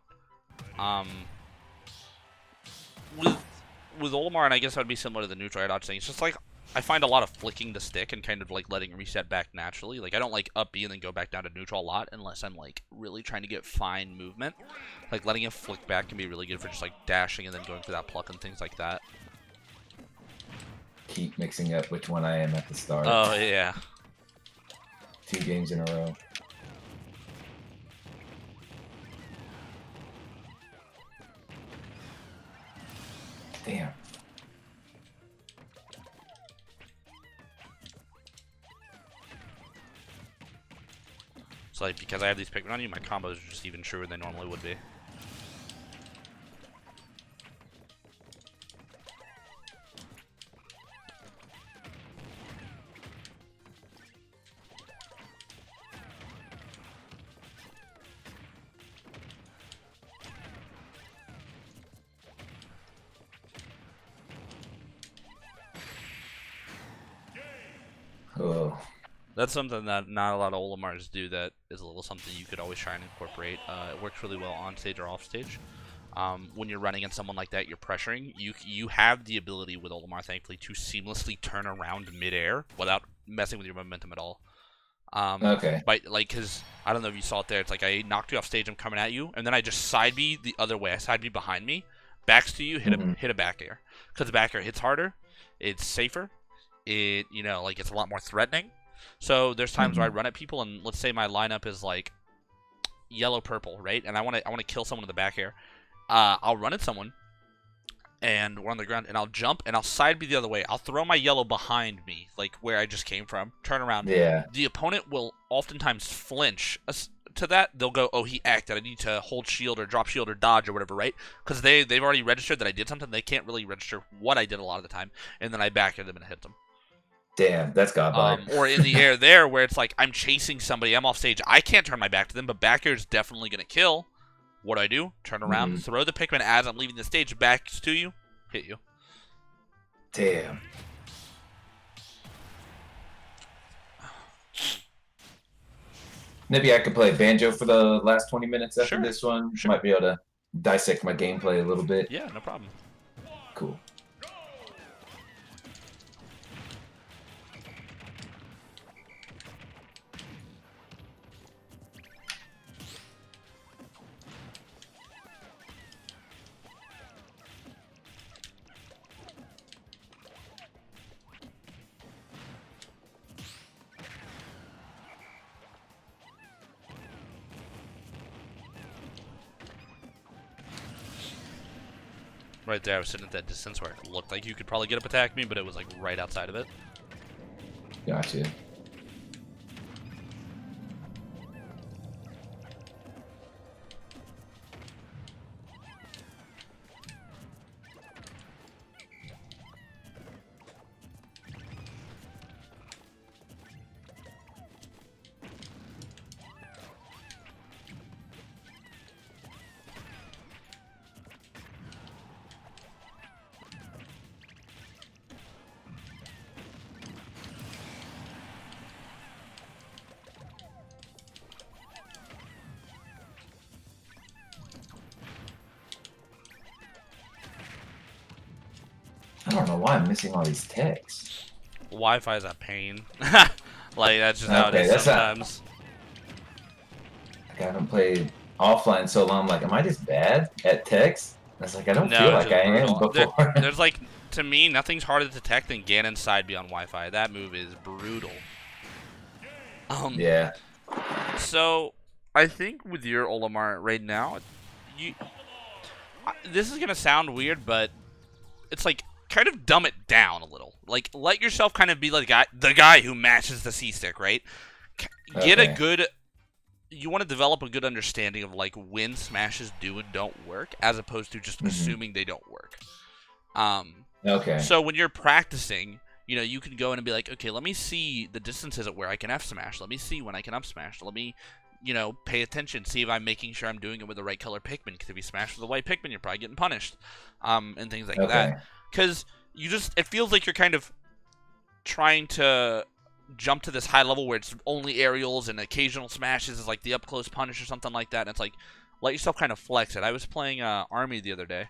Speaker 1: With Olimar, and I guess that would be similar to the neutral air dodge thing. It's just like I find a lot of flicking the stick and kind of like letting it reset back naturally. Like I don't like up B and then go back down to neutral a lot unless I'm like really trying to get fine movement. Like letting it flick back can be really good for just like dashing and then going for that pluck and things like that.
Speaker 2: Keep mixing up which one I am at the start.
Speaker 1: Oh yeah.
Speaker 2: 2 games in a row. Damn.
Speaker 1: So like because I have these Pikmin on you, my combos are just even truer than they normally would be.
Speaker 2: Oh.
Speaker 1: That's something that not a lot of Olimars do. That is a little something you could always try and incorporate. It works really well on stage or off stage. When you're running at someone like that, you're pressuring. You have the ability with Olimar, thankfully, to seamlessly turn around midair without messing with your momentum at all.
Speaker 2: Okay.
Speaker 1: But like, cause I don't know if you saw it there. It's like I knocked you off stage. I'm coming at you, and then I just side B the other way. I side B behind me, backs to you, hit a back air. Cause the back air hits harder. It's safer. It like it's a lot more threatening. So there's times where I run at people, and let's say my lineup is like yellow purple, right? And I want to kill someone in the back air. I'll run at someone, and we're on the ground, and I'll jump, and I'll side B the other way. I'll throw my yellow behind me, like where I just came from. Turn around.
Speaker 2: Yeah.
Speaker 1: The opponent will oftentimes flinch to that. They'll go, "Oh, he acted. I need to hold shield or drop shield or dodge or whatever," right? Because they've already registered that I did something. They can't really register what I did a lot of the time, and then I back at them and hit them.
Speaker 2: Damn, that's godlike.
Speaker 1: Or in the air there, where it's like I'm chasing somebody, I'm off stage, I can't turn my back to them, but back air is definitely gonna kill. What do I do? Turn around, throw the Pikmin as I'm leaving the stage, back to you, hit you.
Speaker 2: Damn. Maybe I could play banjo for the last 20 minutes after this one.
Speaker 1: Sure.
Speaker 2: Might be able to dissect my gameplay a little bit.
Speaker 1: Yeah, no problem.
Speaker 2: Cool.
Speaker 1: Right there, I was sitting at that distance where it looked like you could probably get up attack me, but it was like right outside of it.
Speaker 2: Gotcha. I don't know why I'm missing all these texts.
Speaker 1: Wi-Fi is a pain. Like that's just how it
Speaker 2: Okay,
Speaker 1: is
Speaker 2: that's not.
Speaker 1: sometimes.
Speaker 2: Like, I haven't played offline so long. I'm like, am I just bad at text? I was like, I don't feel
Speaker 1: No, it's
Speaker 2: like
Speaker 1: just
Speaker 2: I am
Speaker 1: brutal.
Speaker 2: before.
Speaker 1: There's like, to me, nothing's harder to detect than Ganon's side be on Wi-Fi. That move is brutal. Um,
Speaker 2: Yeah.
Speaker 1: so I think with your Olimar right now, you this is gonna sound weird, but it's like kind of dumb it down a little. Like let yourself kind of be like the guy who matches the C stick, right? Get a
Speaker 2: Okay.
Speaker 1: good. You want to develop a good understanding of like when smashes do and don't work, as opposed to just
Speaker 2: hmm
Speaker 1: assuming they don't work. Um,
Speaker 2: Okay.
Speaker 1: so when you're practicing, you can go in and be like, okay, let me see the distances at where I can F smash. Let me see when I can up smash. Let me, pay attention, see if I'm making sure I'm doing it with the right color Pikmin. Because if you smash with the white Pikmin, you're probably getting punished, and things like that.
Speaker 2: Okay.
Speaker 1: Because it feels like you're kind of trying to jump to this high level where it's only aerials and occasional smashes is like the up close punish or something like that. And it's like, let yourself kind of flex it. I was playing Army the other day,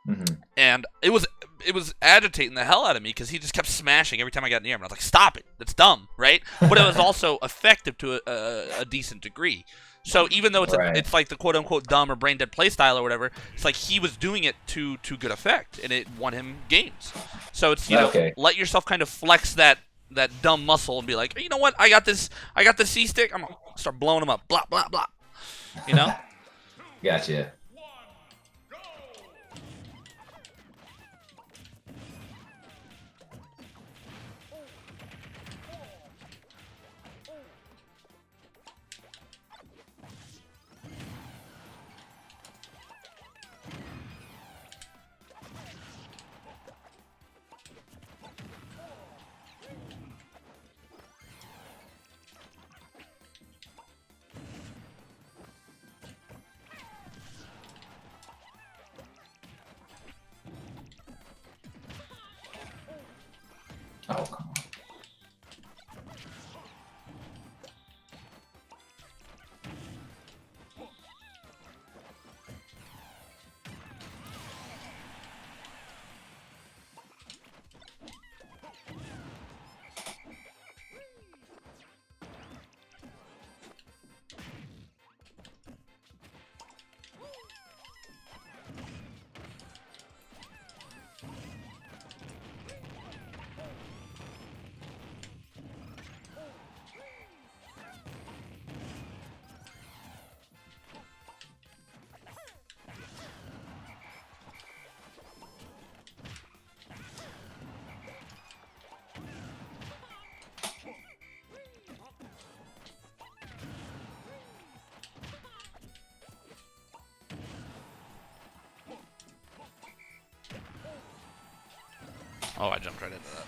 Speaker 2: hmm
Speaker 1: and it was agitating the hell out of me because he just kept smashing every time I got near him. And I was like, stop it, that's dumb, right? But it was also effective to a decent degree. So even though
Speaker 2: Right.
Speaker 1: it's like the quote unquote dumb or brain dead playstyle or whatever, it's like he was doing it to good effect, and it won him games. So it's
Speaker 2: Okay.
Speaker 1: let yourself kind of flex that dumb muscle and be like, you know what, I got this C stick, I'm gonna start blowing him up, blah blah blah, you know.
Speaker 2: Gotcha. Oh, come on.
Speaker 1: Oh, I jumped right into that.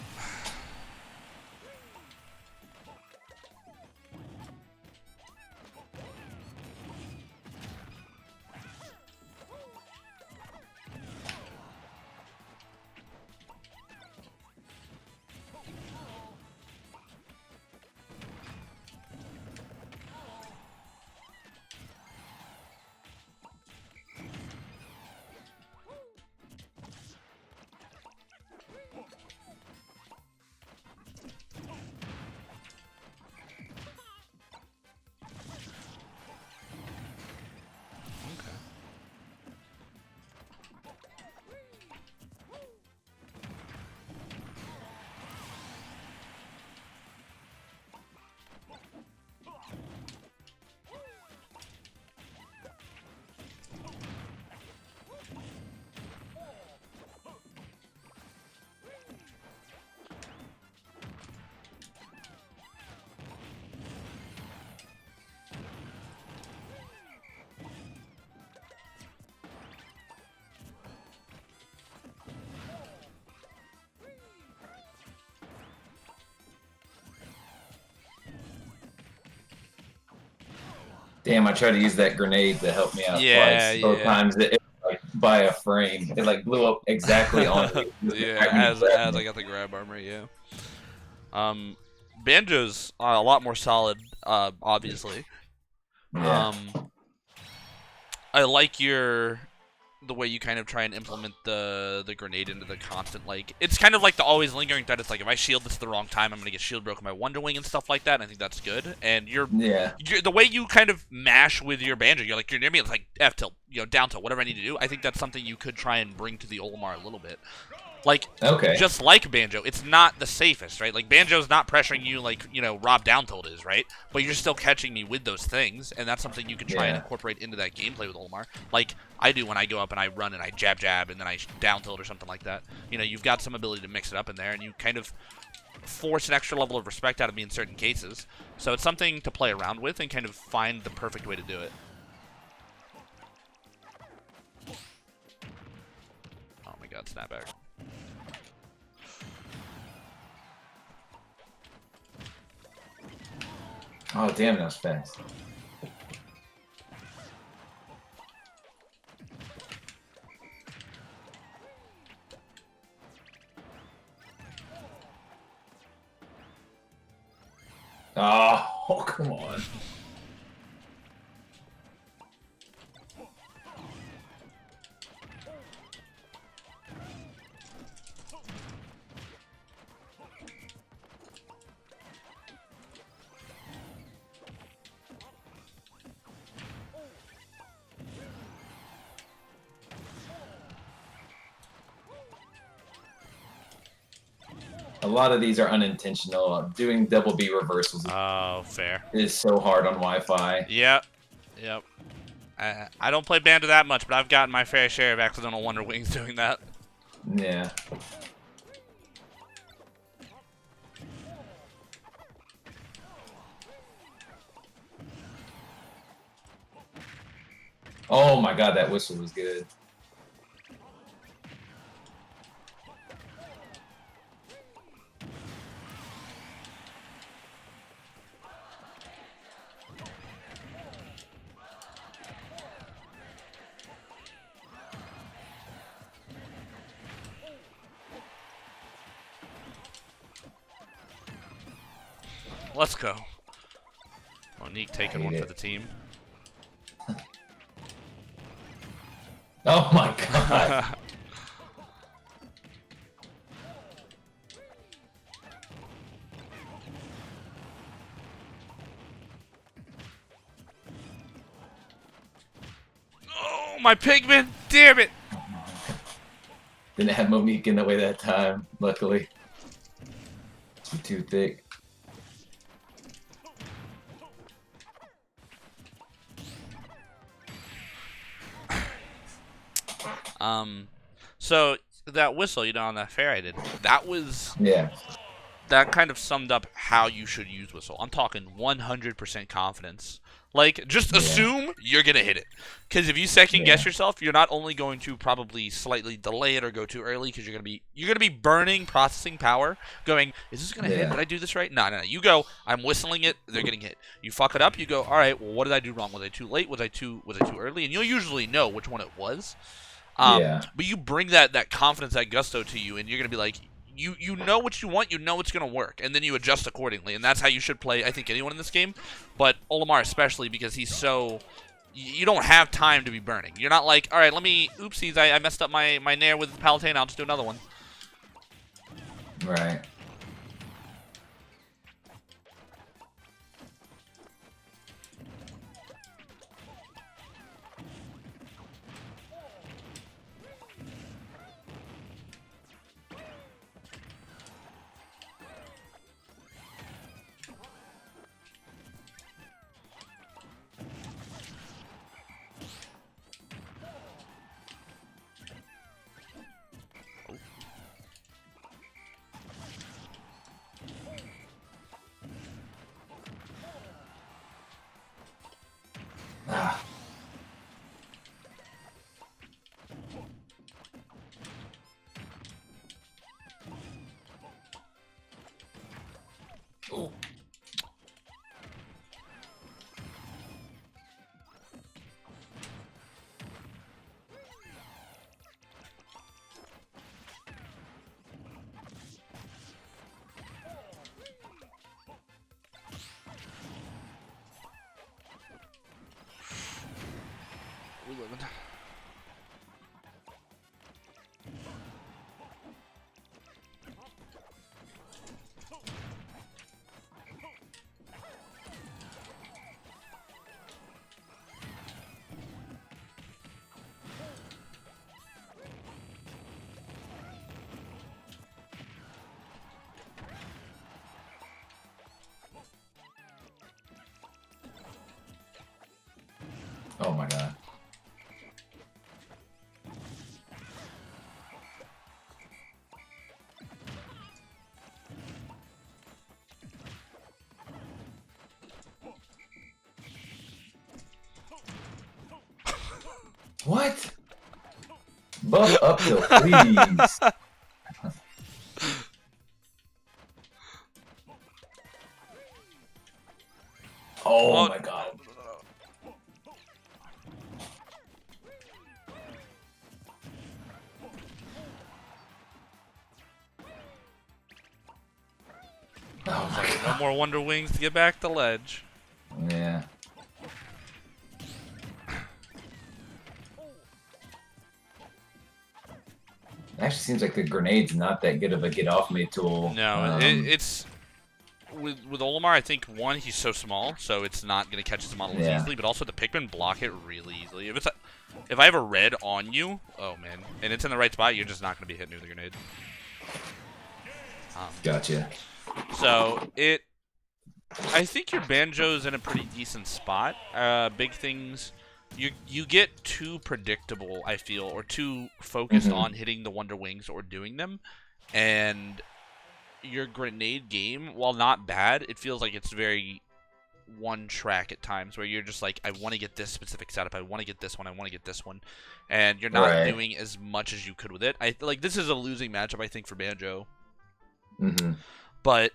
Speaker 2: Damn, I tried to use that grenade to help me out
Speaker 1: Yeah,
Speaker 2: twice. Both
Speaker 1: yeah.
Speaker 2: times it like by a frame. It like blew up exactly on me.
Speaker 1: Yeah, as I got the grab armor, yeah. Um, Banjo's a lot more solid, obviously.
Speaker 2: Yeah.
Speaker 1: Um, I like your the way you kind of try and implement the grenade into the constant, like, it's kind of like the always lingering threat. It's like, if I shield this at the wrong time, I'm gonna get shield broken by Wonder Wing and stuff like that, and I think that's good. And you're the way you kind of mash with your Banjo, you're like, you're near me, it's like F tilt, down tilt, whatever I need to do. I think that's something you could try and bring to the Olimar a little bit. Like, just like Banjo, it's not the safest, right? Like, Banjo's not pressuring you like, Rob down tilt is, right? But you're still catching me with those things, and that's something you can try and incorporate into that gameplay with Olimar. Like I do when I go up and I run and I jab, and then I down tilt or something like that. You've got some ability to mix it up in there, and you kind of force an extra level of respect out of me in certain cases. So it's something to play around with and kind of find the perfect way to do it. Oh my god, snapback.
Speaker 2: Oh, damn, that was fast. Oh, come on. A lot of these are unintentional. Doing double B reversals
Speaker 1: fair.
Speaker 2: is so hard on Wi-Fi.
Speaker 1: Yep. I don't play Banjo that much, but I've gotten my fair share of accidental Wonder Wings doing that.
Speaker 2: Yeah. Oh my god, that whistle was good.
Speaker 1: Let's go. Monique taking one for the team.
Speaker 2: Oh my god.
Speaker 1: Oh, my Pigman! Damn it!
Speaker 2: Didn't have Monique in the way that time, luckily. Too thick.
Speaker 1: So that whistle, on that fair I did, that was...
Speaker 2: Yeah.
Speaker 1: That kind of summed up how you should use whistle. I'm talking 100% confidence. Like, just assume you're going to hit it. Because if you second guess yourself, you're not only going to probably slightly delay it or go too early, because you're going to be burning processing power, going, is this going to hit? Did I do this right? No. You go, I'm whistling it, they're getting hit. You fuck it up, you go, all right, well, what did I do wrong? Was I too late? Was I too early? And you'll usually know which one it was. But you bring that confidence, that gusto to you, and you're going to be like, you know what you want, you know it's going to work, and then you adjust accordingly, and that's how you should play, I think, anyone in this game, but Olimar especially, because he's so... You don't have time to be burning. You're not like, all right, oopsies, I messed up my nair with Palutena, I'll just do another one.
Speaker 2: Right. Ah. Oh.
Speaker 1: We living.
Speaker 2: Oh my god. What? Buff uphill, please. Oh my god. Oh my god.
Speaker 1: No more Wonder Wings to get back to ledge.
Speaker 2: Yeah. It actually seems like the grenade's not that good of a get off me tool.
Speaker 1: No, it's with Olimar. I think one, he's so small, so it's not gonna catch his model as easily. But also the Pikmin block it really easily. If I have a red on you, oh man, and it's in the right spot, you're just not gonna be hitting with a grenade.
Speaker 2: Gotcha.
Speaker 1: So I think your Banjo's in a pretty decent spot. Big things. You get too predictable, I feel, or too focused on hitting the Wonder Wings or doing them, and your grenade game, while not bad, it feels like it's very one track at times, where you're just like, I want to get this specific setup, I want to get this one, I want to get this one, and you're not doing as much as you could with it. Like, this is a losing matchup, I think, for Banjo. But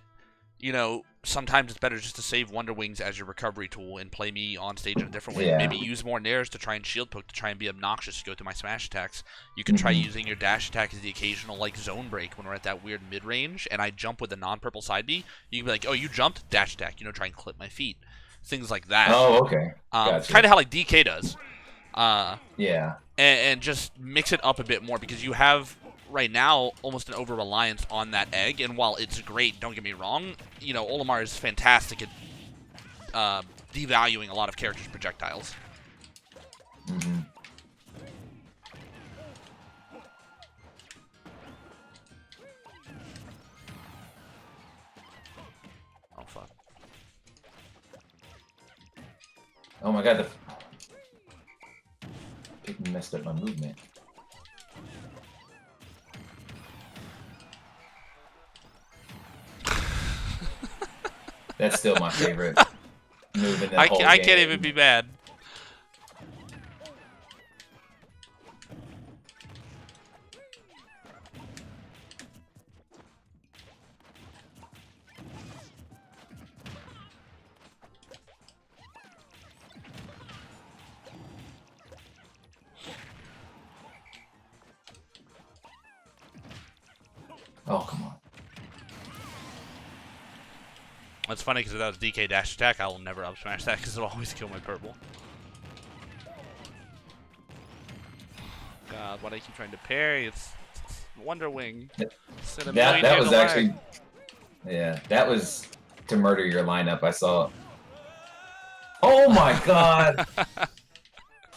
Speaker 1: you know, sometimes it's better just to save Wonder Wings as your recovery tool and play me on stage in a different way. Maybe use more nairs to try and shield poke, to try and be obnoxious, to go through my smash attacks. You can try using your dash attack as the occasional, like, zone break when we're at that weird mid-range, and I jump with a non-purple side B. You can be like, oh, you jumped? Dash attack. You know, try and clip my feet. Things like that.
Speaker 2: Oh, okay. Gotcha.
Speaker 1: Kind of how, like, DK does.
Speaker 2: Yeah.
Speaker 1: And just mix it up a bit more, because you have right now almost an over-reliance on that egg, and while it's great, don't get me wrong, you know, Olimar is fantastic at devaluing a lot of characters' projectiles. Oh, fuck.
Speaker 2: Oh my god, the messed up my movement. That's still my favorite move in the whole game.
Speaker 1: I can't even be mad.
Speaker 2: Oh, come on.
Speaker 1: It's funny because if that was DK dash attack, I will never up smash that because it'll always kill my purple. God, why do I keep trying to parry? It's Wonder Wing.
Speaker 2: That was actually, yeah, that was to murder your lineup. I saw. Oh my god!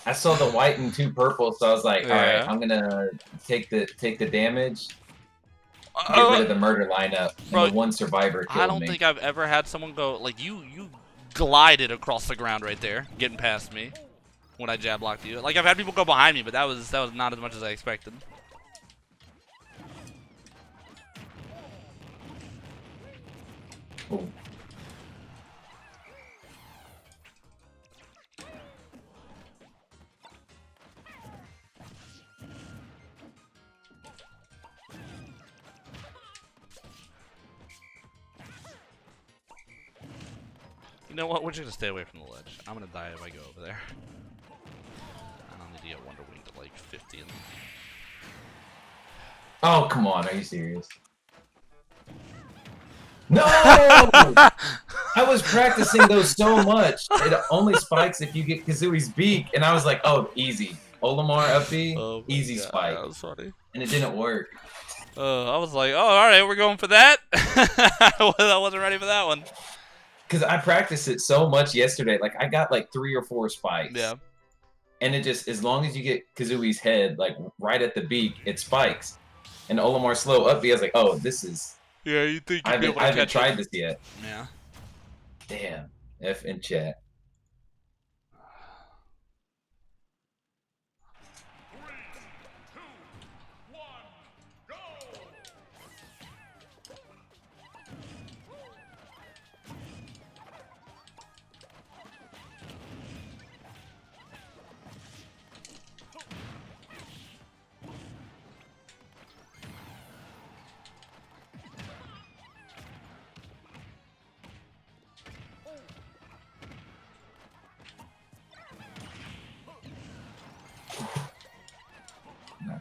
Speaker 2: I saw the white and 2 purple, so I was like, all right, I'm gonna take the damage. Get rid of the murder lineup, and
Speaker 1: bro,
Speaker 2: the 1 survivor killed me.
Speaker 1: I don't think I've ever had someone go, like, you glided across the ground right there, getting past me when I jab blocked you. Like, I've had people go behind me, but that was not as much as I expected.
Speaker 2: Ooh.
Speaker 1: You know what? We're just gonna stay away from the ledge. I'm gonna die if I go over there. I don't need to get Wonder Wing to like 50 and...
Speaker 2: Oh, come on. Are you serious? No! I was practicing those so much. It only spikes if you get Kazui's beak. And I was like, oh, easy. Olimar up B, easy spike.
Speaker 1: That was funny.
Speaker 2: And it didn't work.
Speaker 1: I was like, oh, alright, we're going for that? I wasn't ready for that one.
Speaker 2: Because I practiced it so much yesterday. Like, I got like 3 or 4 spikes.
Speaker 1: Yeah.
Speaker 2: And it just, as long as you get Kazui's head, like, right at the beak, it spikes. And Olimar slow up B, I was like, oh, this is...
Speaker 1: Yeah, you think
Speaker 2: I haven't tried this yet.
Speaker 1: Yeah.
Speaker 2: Damn. F in chat.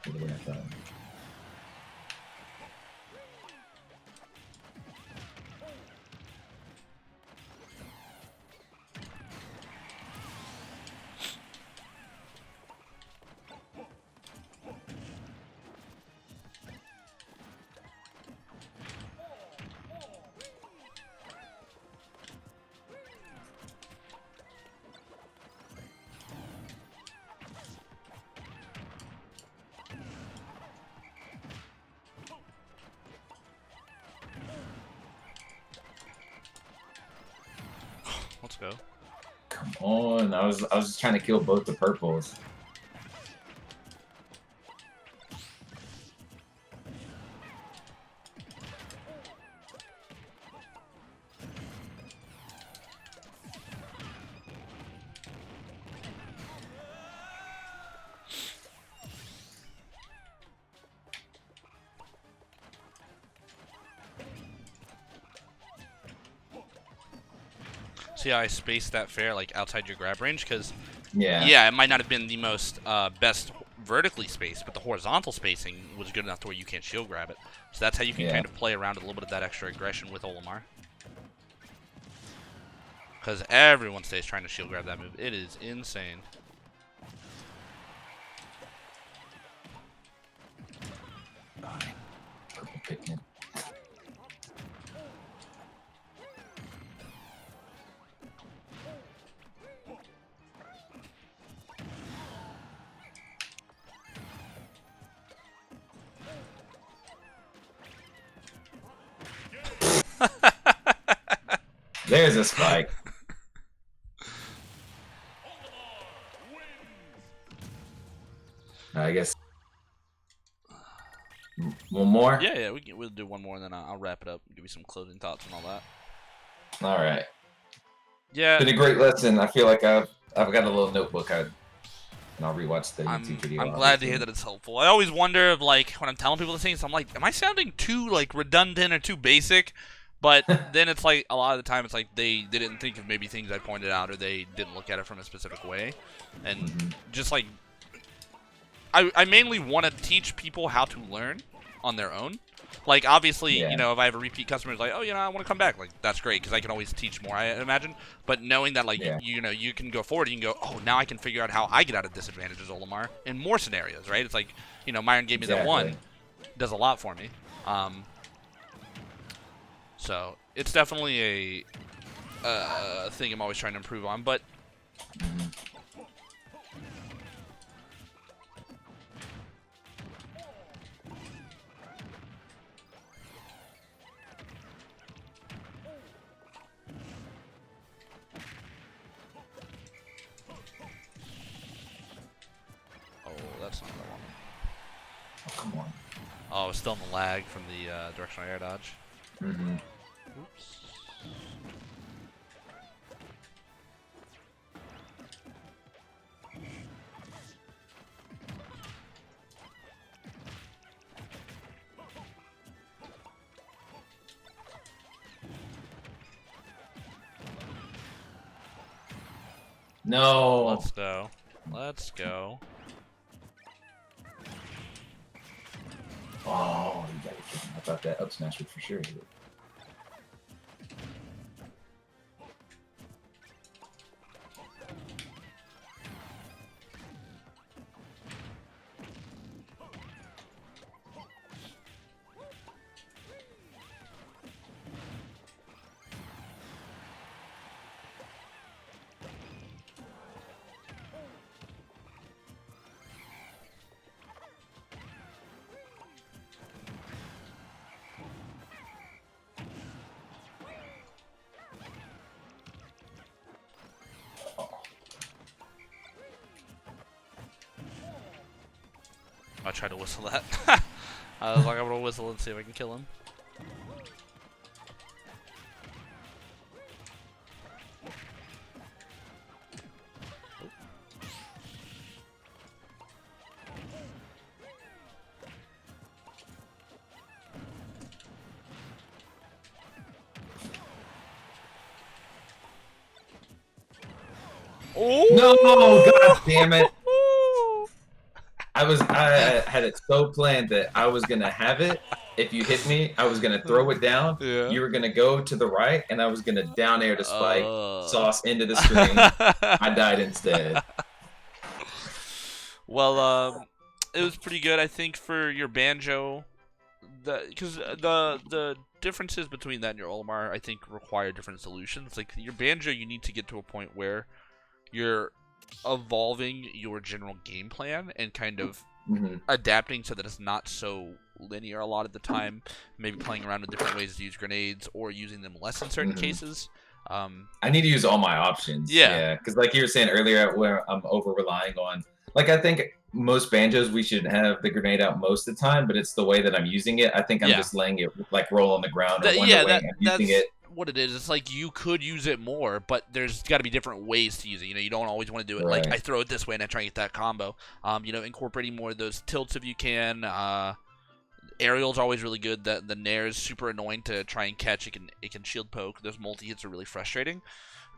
Speaker 2: exactly the way I thought.
Speaker 1: Let's go.
Speaker 2: Come on, I was just trying to kill both the purples.
Speaker 1: See how I spaced that fair, like, outside your grab range? Because,
Speaker 2: Yeah.
Speaker 1: yeah, it might not have been the most best vertically spaced, but the horizontal spacing was good enough to where you can't shield grab it. So that's how you can kind of play around a little bit of that extra aggression with Olimar. Because everyone stays trying to shield grab that move. It is insane.
Speaker 2: Purple pigment. There's a spike. I guess one more.
Speaker 1: Yeah, we'll do one more, and then I'll wrap it up. Give you some closing thoughts and all that.
Speaker 2: All right.
Speaker 1: Yeah.
Speaker 2: Been a great lesson. I feel like I've got a little notebook. And I'll rewatch the YouTube video.
Speaker 1: I'm glad to hear that it's helpful. I always wonder if, like, when I'm telling people these things, I'm like, am I sounding too, like, redundant or too basic? But then it's like, a lot of the time, it's like they didn't think of maybe things I pointed out, or they didn't look at it from a specific way. And just, like, I mainly want to teach people how to learn on their own. Like, obviously, you know, if I have a repeat customer who's like, oh, you know, I want to come back, like, that's great, because I can always teach more, I imagine. But knowing that, like, you know, you can go forward, you can go, oh, now I can figure out how I get out of disadvantage as Olimar in more scenarios, right? It's like, you know, Myron gave me that one, does a lot for me. So, it's definitely a thing I'm always trying to improve on, but... That's not what I wanted.
Speaker 2: Oh, come on.
Speaker 1: Oh, it's still in the lag from the directional air dodge. Oops.
Speaker 2: No.
Speaker 1: Let's go. Let's go.
Speaker 2: Oh, you gotta kill him. I thought that up smash would for sure hit it.
Speaker 1: I tried to whistle that. I was like, I'm gonna whistle and see if I can kill him.
Speaker 2: Oh! No! God damn it! I had it so planned that I was gonna have it. If you hit me, I was gonna throw it down.
Speaker 1: Yeah.
Speaker 2: You were gonna go to the right, and I was gonna down air the spike,
Speaker 1: Uh.
Speaker 2: sauce into the screen. I died instead.
Speaker 1: Well, it was pretty good, I think, for your banjo. Because the differences between that and your Olimar, I think, require different solutions. Like your banjo, you need to get to a point where you're evolving your general game plan and kind of adapting so that it's not so linear a lot of the time. Maybe playing around with different ways to use grenades or using them less in certain cases.
Speaker 2: I need to use all my options. Yeah, because like you were saying earlier, where I'm over relying on. Like I think most banjos we should have the grenade out most of the time, but it's the way that I'm using it. I think I'm just letting it like roll on the ground or wonder way I'm using it.
Speaker 1: What it is. It's like you could use it more, but there's got to be different ways to use it. You know, you don't always want to do it like I throw it this way and I try and get that combo. You know, incorporating more of those tilts if you can. Aerial's always really good. The nair is super annoying to try and catch. It can shield poke. Those multi hits are really frustrating.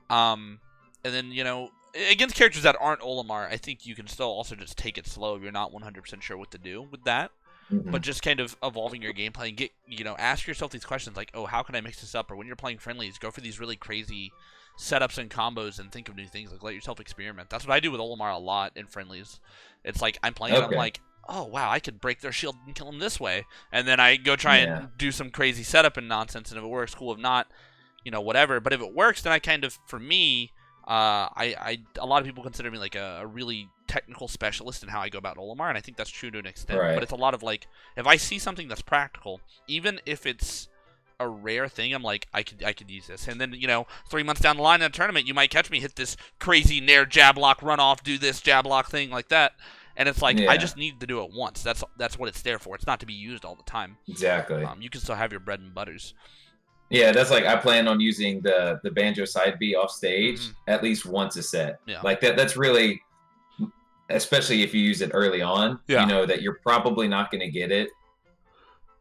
Speaker 1: And then you know, against characters that aren't Olimar, I think you can still also just take it slow if you're not 100% sure what to do with that. But just kind of evolving your gameplay and get, you know, ask yourself these questions like, oh, how can I mix this up? Or when you're playing friendlies, go for these really crazy setups and combos and think of new things. Like, let yourself experiment. That's what I do with Olimar a lot in friendlies. It's like I'm playing, I'm like, oh wow, I could break their shield and kill them this way, and then I go try and do some crazy setup and nonsense. And if it works, cool. If not, you know, whatever. But if it works, then I kind of, for me, a lot of people consider me like a really technical specialist in how I go about Olimar, and I think that's true to an extent. But it's a lot of like, if I see something that's practical, even if it's a rare thing, I'm like, I could use this. And then, you know, 3 months down the line in a tournament, you might catch me hit this crazy nair jab lock, run off, do this jab lock thing like that. And it's like, I just need to do it once. That's what it's there for. It's not to be used all the time.
Speaker 2: Exactly.
Speaker 1: You can still have your bread and butters.
Speaker 2: Yeah, that's like I plan on using the banjo side B off stage at least once a set. Yeah. Like that's really, especially if you use it early on, you know that you're probably not going to get it.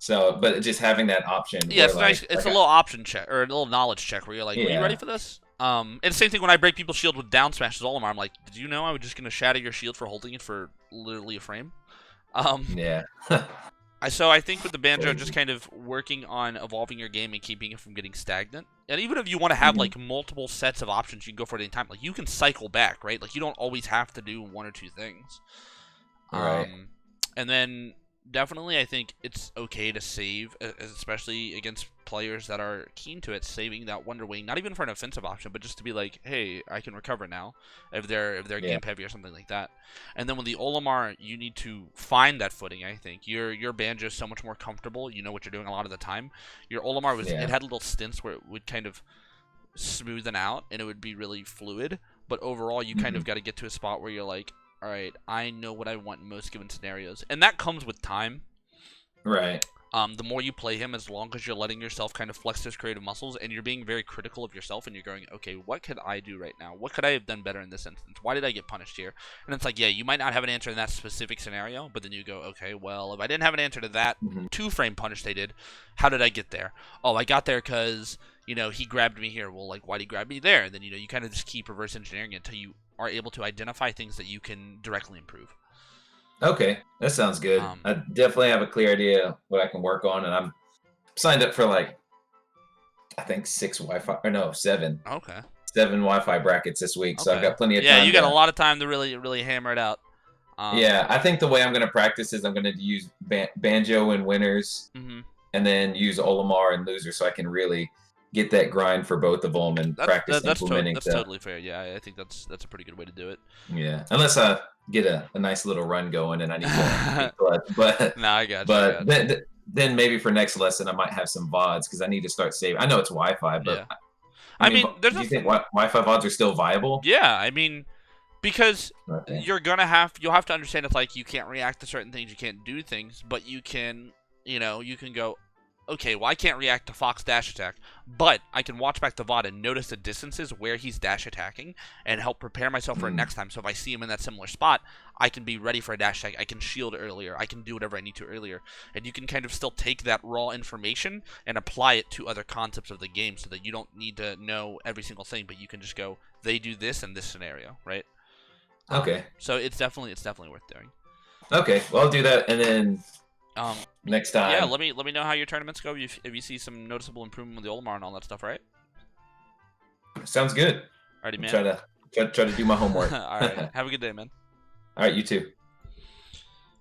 Speaker 2: So, but just having that option.
Speaker 1: Yeah, it's nice. It's a little option check or a little knowledge check where you're like, are you ready for this? And the same thing when I break people's shield with down smashes Olimar. I'm like, did you know I was just going to shatter your shield for holding it for literally a frame?
Speaker 2: Yeah.
Speaker 1: So I think with the banjo, just kind of working on evolving your game and keeping it from getting stagnant. And even if you want to have like multiple sets of options, you can go for it any time. Like you can cycle back, right? Like you don't always have to do one or two things.
Speaker 2: Right.
Speaker 1: And then definitely I think it's okay to save, especially against players that are keen to it, saving that Wonder Wing, not even for an offensive option, but just to be like, hey, I can recover now if they're game heavy or something like that. And then with the Olimar, you need to find that footing, I think. Your banjo is so much more comfortable. You know what you're doing a lot of the time. Your Olimar it had little stints where it would kind of smoothen out and it would be really fluid, but overall you kind of got to get to a spot where you're like, all right, I know what I want in most given scenarios. And that comes with time.
Speaker 2: Right.
Speaker 1: The more you play him, as long as you're letting yourself kind of flex those creative muscles and you're being very critical of yourself and you're going, okay, what could I do right now? What could I have done better in this instance? Why did I get punished here? And it's like, yeah, you might not have an answer in that specific scenario, but then you go, okay, well, if I didn't have an answer to that two-frame punish they did, how did I get there? Oh, I got there because, you know, he grabbed me here. Well, like, why did he grab me there? And then, you know, you kind of just keep reverse engineering it until you are able to identify things that you can directly improve.
Speaker 2: Okay, that sounds good. I definitely have a clear idea what I can work on, and I'm signed up for like, I think 7. Okay. 7 Wi-Fi brackets this week, so I've got plenty of time.
Speaker 1: Yeah, you got a lot of time to really hammer it out.
Speaker 2: Yeah, I think the way I'm going to practice is I'm going to use banjo and winners, and then use Olimar and loser, so I can really get that grind for both of them and practice implementing
Speaker 1: that's totally fair. Yeah, I think that's a pretty good way to do it.
Speaker 2: Yeah, unless I get a nice little run going and I need to clutch. But
Speaker 1: no, I got you.
Speaker 2: But then maybe for next lesson I might have some VODs because I need to start saving. I know it's Wi-Fi, but I mean do you think Wi-Fi VODs are still viable?
Speaker 1: Yeah, I mean, because you'll have to understand it's like you can't react to certain things, you can't do things, but you can go, okay, well, I can't react to Fox dash attack, but I can watch back the VOD and notice the distances where he's dash attacking and help prepare myself for it next time. So if I see him in that similar spot, I can be ready for a dash attack. I can shield earlier. I can do whatever I need to earlier. And you can kind of still take that raw information and apply it to other concepts of the game so that you don't need to know every single thing, but you can just go, they do this in this scenario, right?
Speaker 2: Okay.
Speaker 1: So it's definitely worth doing.
Speaker 2: Okay, well I'll do that, and then
Speaker 1: Um,
Speaker 2: next time.
Speaker 1: yeah, let me know how your tournaments go if you see some noticeable improvement with the Olimar and all that stuff, right?
Speaker 2: Sounds good.
Speaker 1: Alrighty, man.
Speaker 2: Try to do my homework.
Speaker 1: All right, have a good day, man.
Speaker 2: All right, you too.